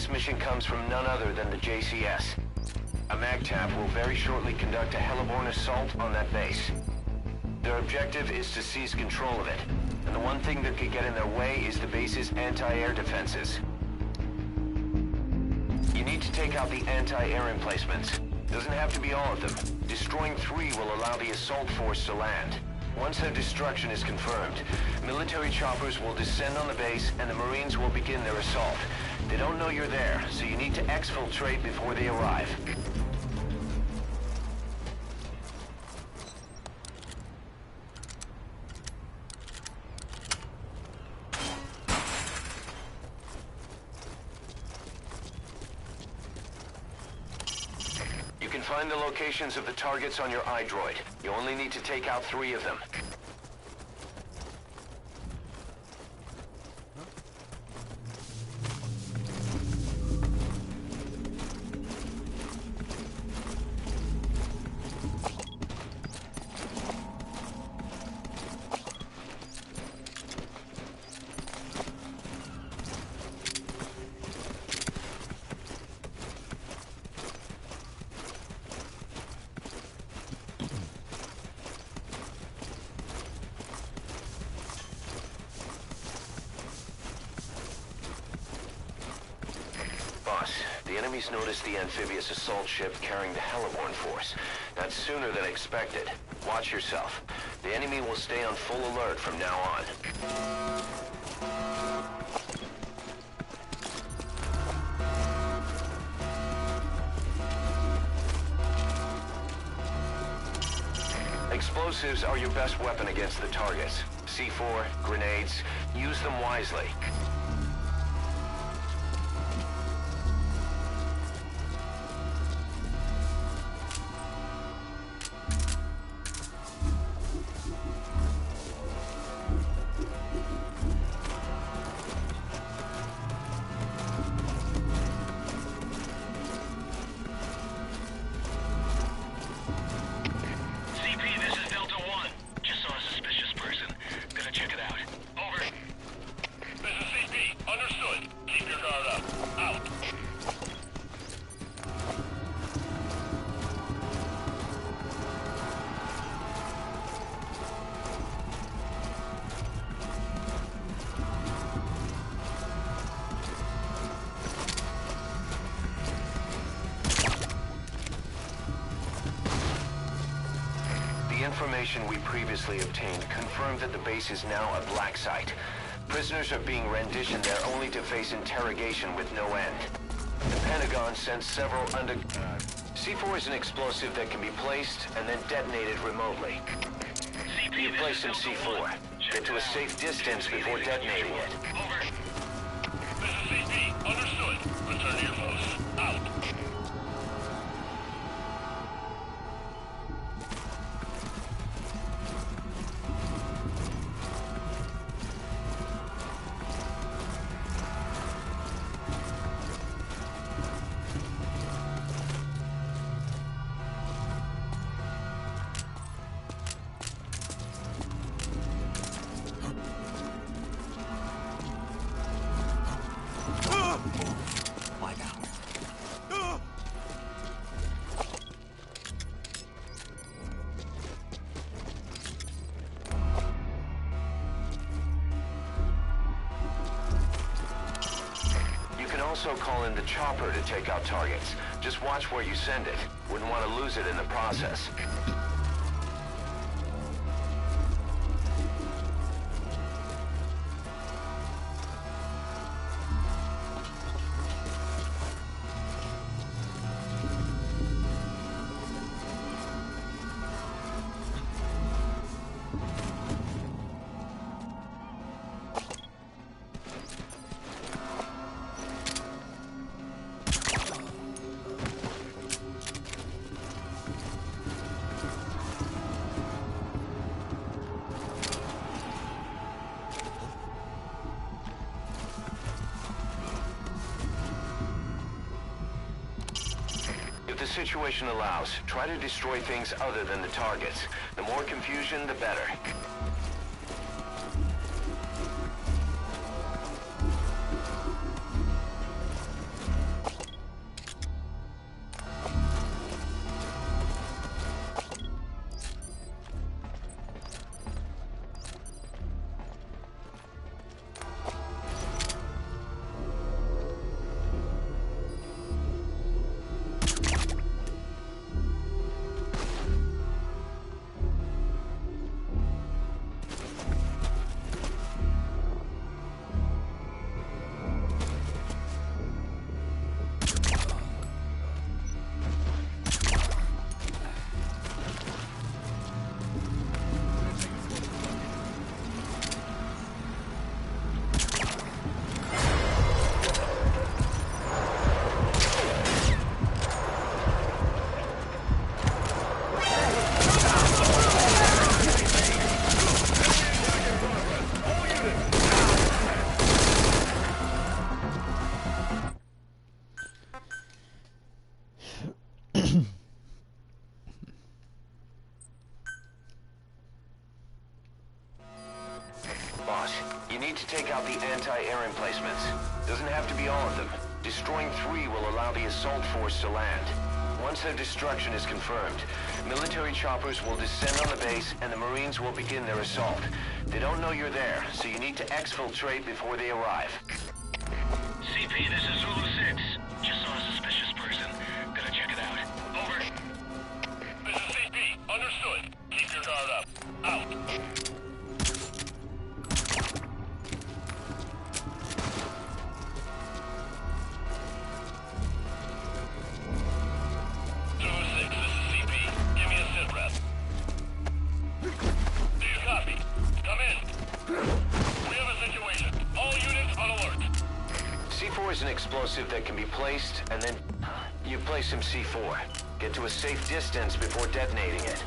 This mission comes from none other than the JCS. A MAGTF will very shortly conduct a heliborne assault on that base. Their objective is to seize control of it, and the one thing that could get in their way is the base's anti-air defenses. You need to take out the anti-air emplacements. Doesn't have to be all of them. Destroying 3 will allow the assault force to land. Once their destruction is confirmed, military choppers will descend on the base and the Marines will begin their assault. They don't know you're there, so you need to exfiltrate before they arrive. You can find the locations of the targets on your iDroid. You only need to take out 3 of them. The enemies noticed the amphibious assault ship carrying the heliborne force. That's sooner than expected. Watch yourself. The enemy will stay on full alert from now on. Explosives are your best weapon against the targets. C4, grenades, use them wisely. The information we previously obtained confirmed that the base is now a black site. Prisoners are being renditioned there only to face interrogation with no end. The Pentagon sent several C4 is an explosive that can be placed and then detonated remotely. You place some C4. Get to a safe distance before detonating it. Over. This is CP. Understood. Return to your post. Out. Also call in the chopper to take out targets. Just watch where you send it. Wouldn't want to lose it in the process. If the situation allows, try to destroy things other than the targets. The more confusion, the better. take out the anti-air emplacements. Doesn't have to be all of them. Destroying 3 will allow the assault force to land. Once their destruction is confirmed, military choppers will descend on the base and the Marines will begin their assault. They don't know you're there, so you need to exfiltrate before they arrive. CP, this is Zulu 6. Just saw a suspicious person. Gonna check it out. Over. This is CP. Understood. Keep your guard up. Out. Zulu 6, this is CP. Give me a sit rep. Do you copy? Come in. We have a situation. All units on alert. C4 is an explosive that can be placed, and then you place some C4. Get to a safe distance before detonating it.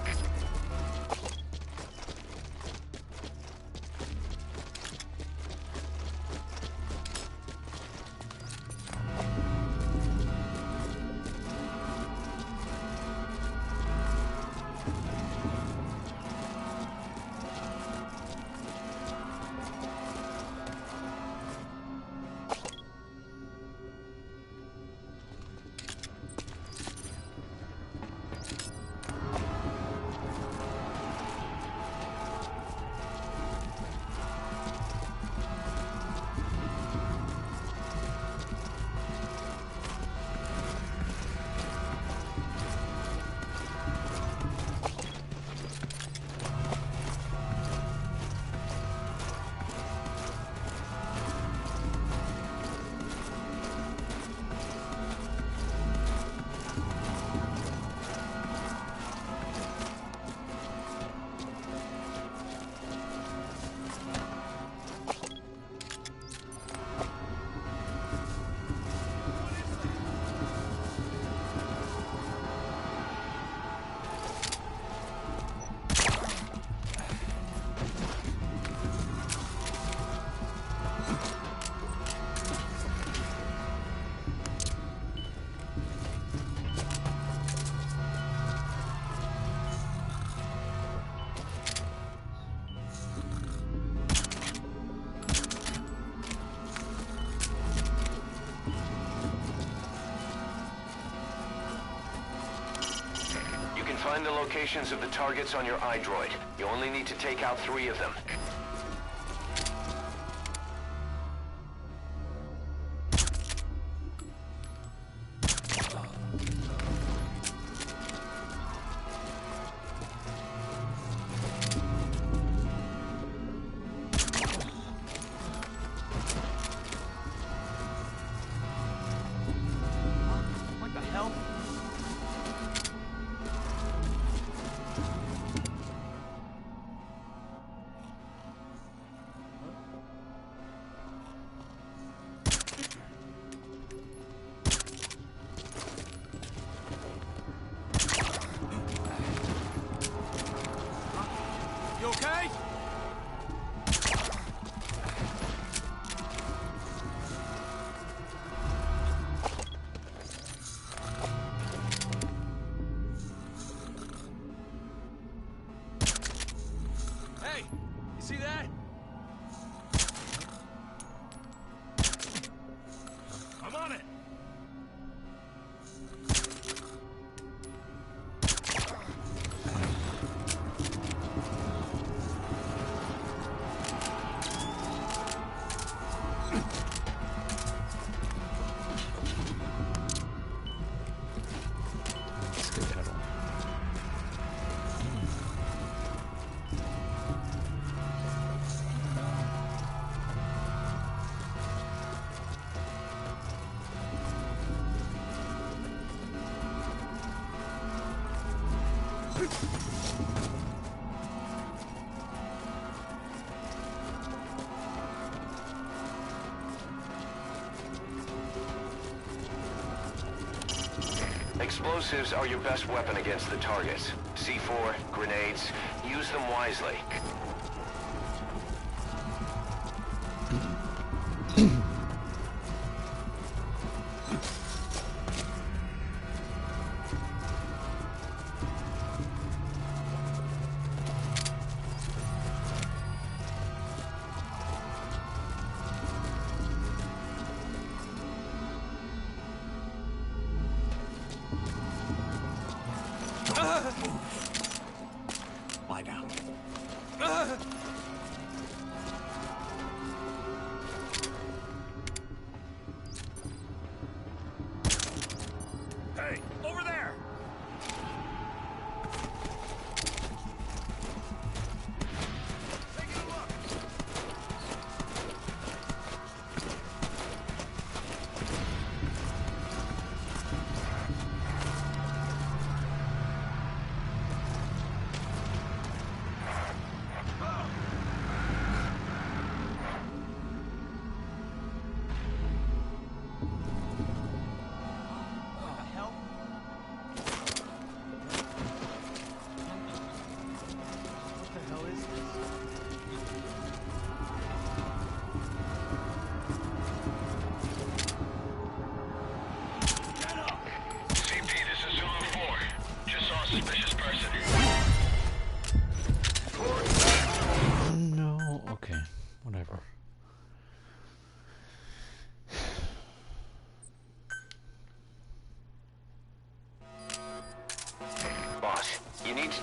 Find the locations of the targets on your iDroid. You only need to take out 3 of them. What the hell? You okay? Hey, you see that? I'm on it. Explosives are your best weapon against the targets. C4, grenades, use them wisely.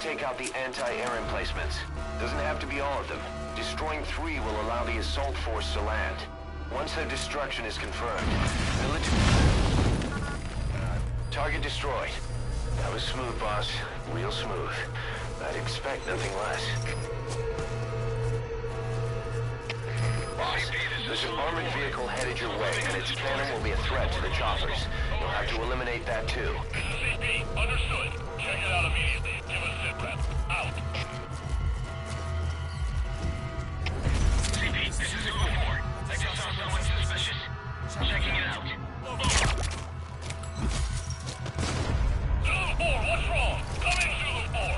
take out the anti-air emplacements. Doesn't have to be all of them. Destroying 3 will allow the assault force to land. Once their destruction is confirmed, target destroyed. That was smooth, boss. Real smooth. I'd expect nothing less. Boss, there's an armored vehicle headed your way, and its cannon will be a threat to the choppers. You'll have to eliminate that too. CP, understood. Check it out immediately. Give us a sit rep. Out. CP, this is Zulu 4. I just saw someone suspicious. Checking it out. Over. Zulu 4, what's wrong? Come in, Zulu 4.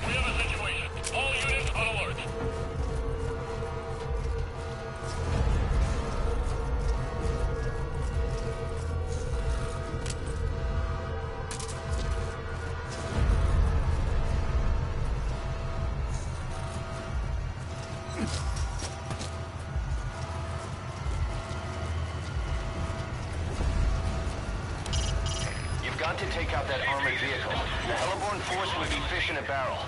We have a situation. All units on alert. You've got to take out that armored vehicle. The Hellborn force would be fish in a barrel.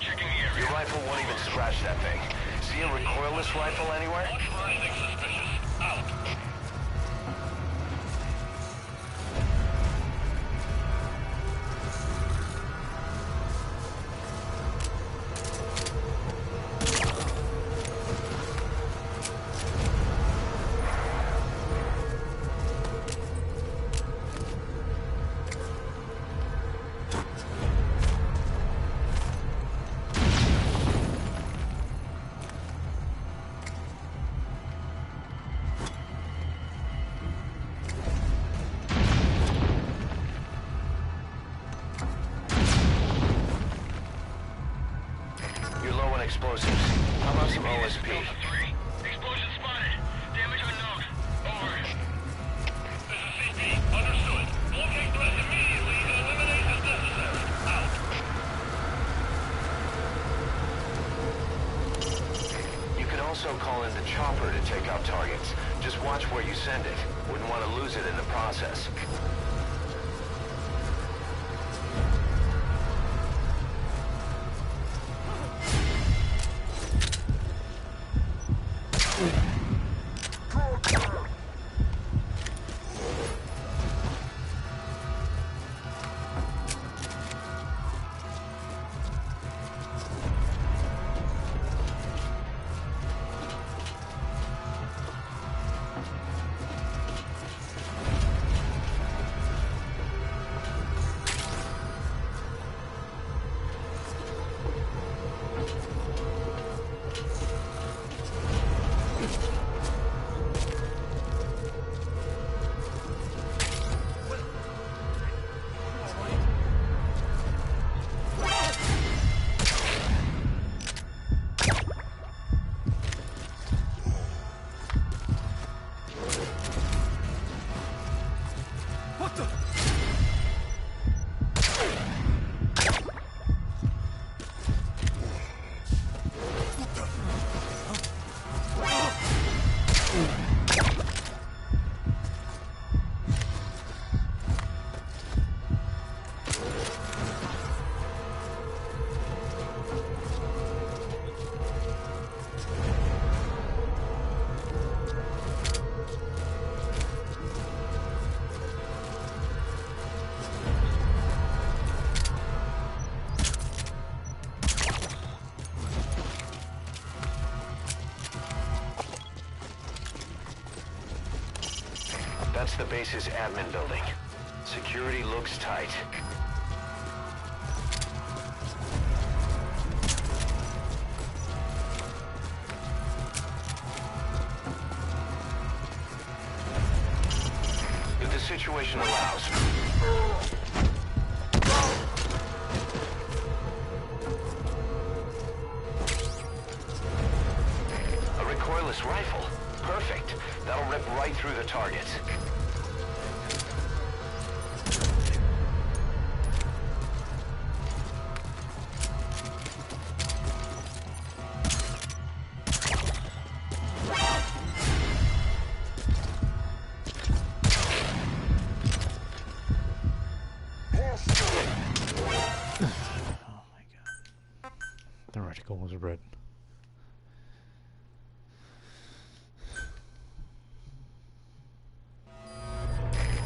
Your rifle won't even scratch that thing. See a recoilless rifle anywhere? Watch for anything suspicious. Out. You're low on explosives. How about some OSP? 3. Explosion spotted. Damage unknown. Over. This is CP. Understood. Locate threat immediately and eliminate as necessary. Out. You can also call in the chopper to take out targets. Just watch where you send it. Wouldn't want to lose it in the process. That's the base's admin building. Security looks tight. If the situation allows, a recoilless rifle. Perfect. That'll rip right through the targets. article was read.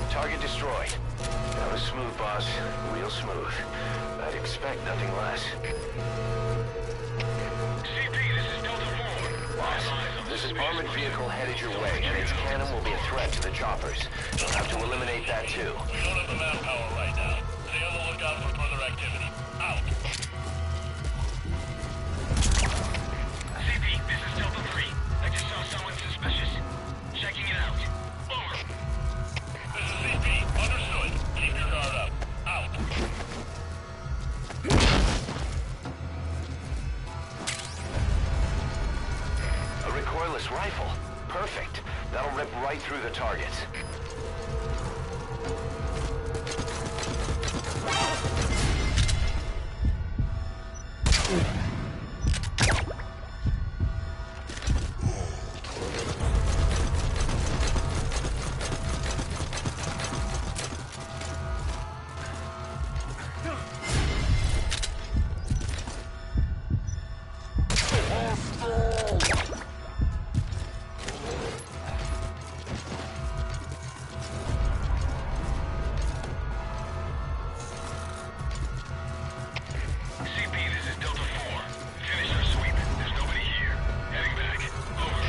Target destroyed. That was smooth, boss. Real smooth. I'd expect nothing less. CP, this is Delta 4. Boss, there's an armored vehicle headed your way, and its cannon will be a threat to the choppers. You'll have to eliminate that too. We don't have the manpower right now. Stay on the lookout for further activity. Out. CP, this is Delta 3. I just saw someone suspicious. Checking it out. Over. This is CP. Understood. Keep your guard up. Out. A recoilless rifle. Perfect. That'll rip right through the targets. CP, this is Delta 4. Finish our sweep. There's nobody here. Heading back. Over.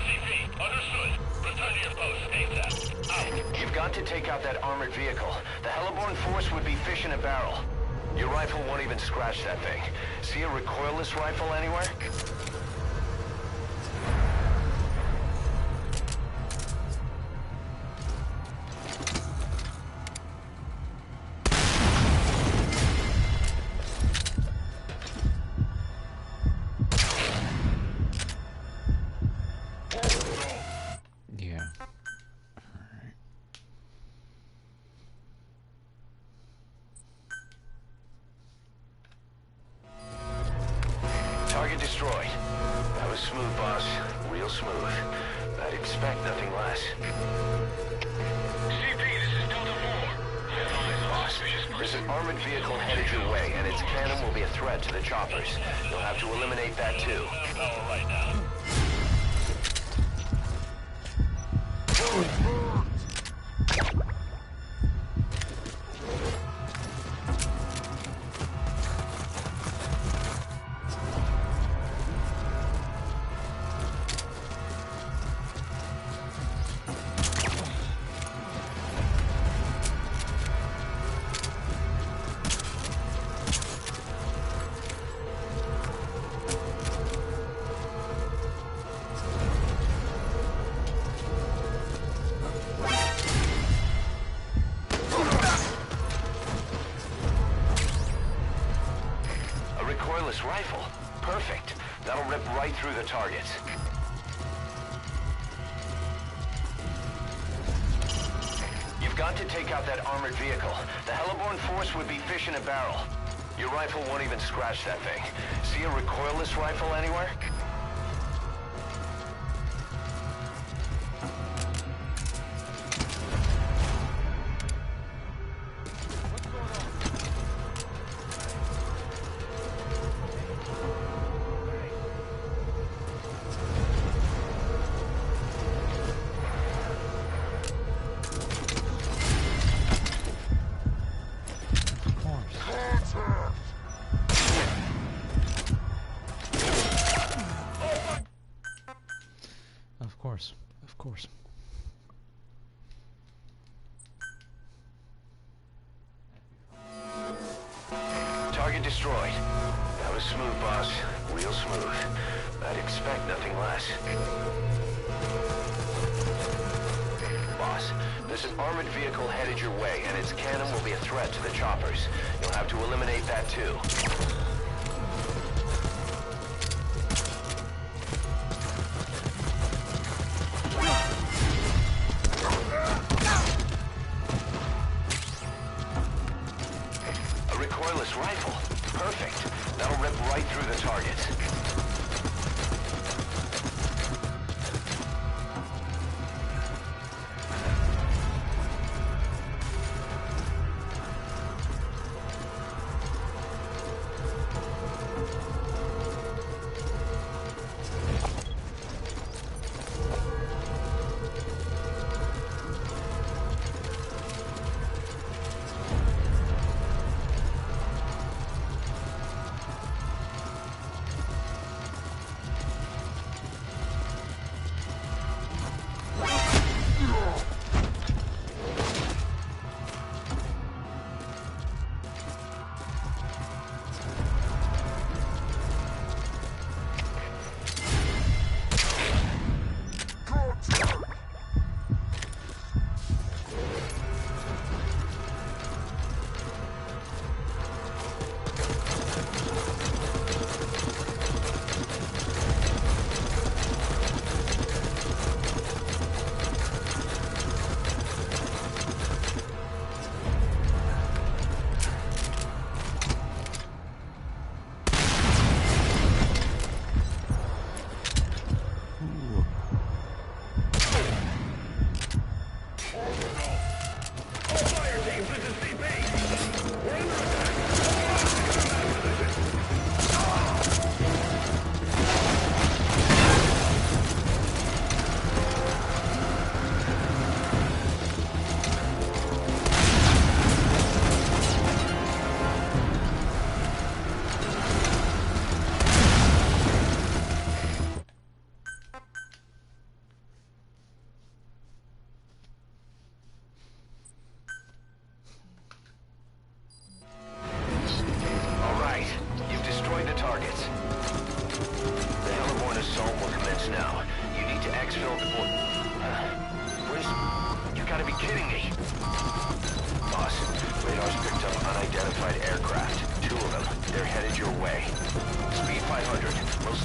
CP, understood. Return to your post ASAP. Out. You've got to take out that armored vehicle. The Heliborn force would be fish in a barrel. Your rifle won't even scratch that thing. See a recoilless rifle anywhere? Yeah. Target destroyed. That was smooth, boss. Real smooth. I'd expect nothing less. CP, this is Delta 4. I have eyes on a suspicious There's person. an armored vehicle headed your way, and its cannon will be a threat to the choppers. You'll have to eliminate that too. Manpower right now. A recoilless rifle. Perfect. That'll rip right through the targets. You've got to take out that armored vehicle. The Heliborn force would be fish in a barrel. Your rifle won't even scratch that thing. See a recoilless rifle anywhere? Of course. Of course. Target destroyed. That was smooth, boss. Real smooth. I'd expect nothing less. Boss, there's an armored vehicle headed your way, and its cannon will be a threat to the choppers. You'll have to eliminate that too. A recoilless rifle. Perfect. That'll rip right through the targets.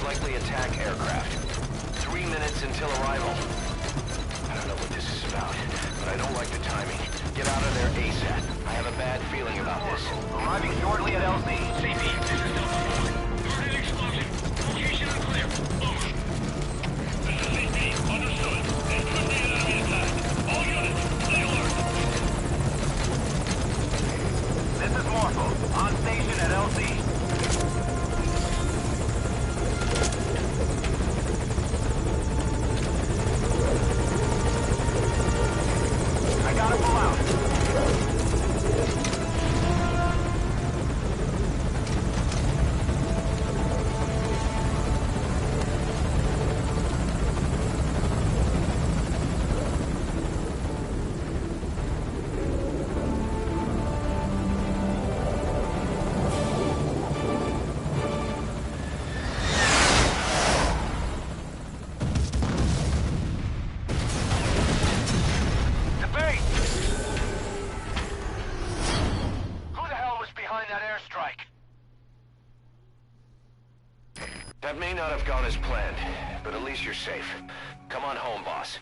likely attack aircraft. 3 minutes until arrival. I don't know what this is about, but I don't like the timing. Get out of there ASAP. I have a bad feeling about this. Arriving shortly at LZ. CP, this is Delta 4. Heard an explosion. Location unclear. Over. This is CP. Understood. It could be an enemy attack. All units, stay alert. This is Morpho. On station at LZ. I gotta pull out. That may not have gone as planned, but at least you're safe. Come on home, boss.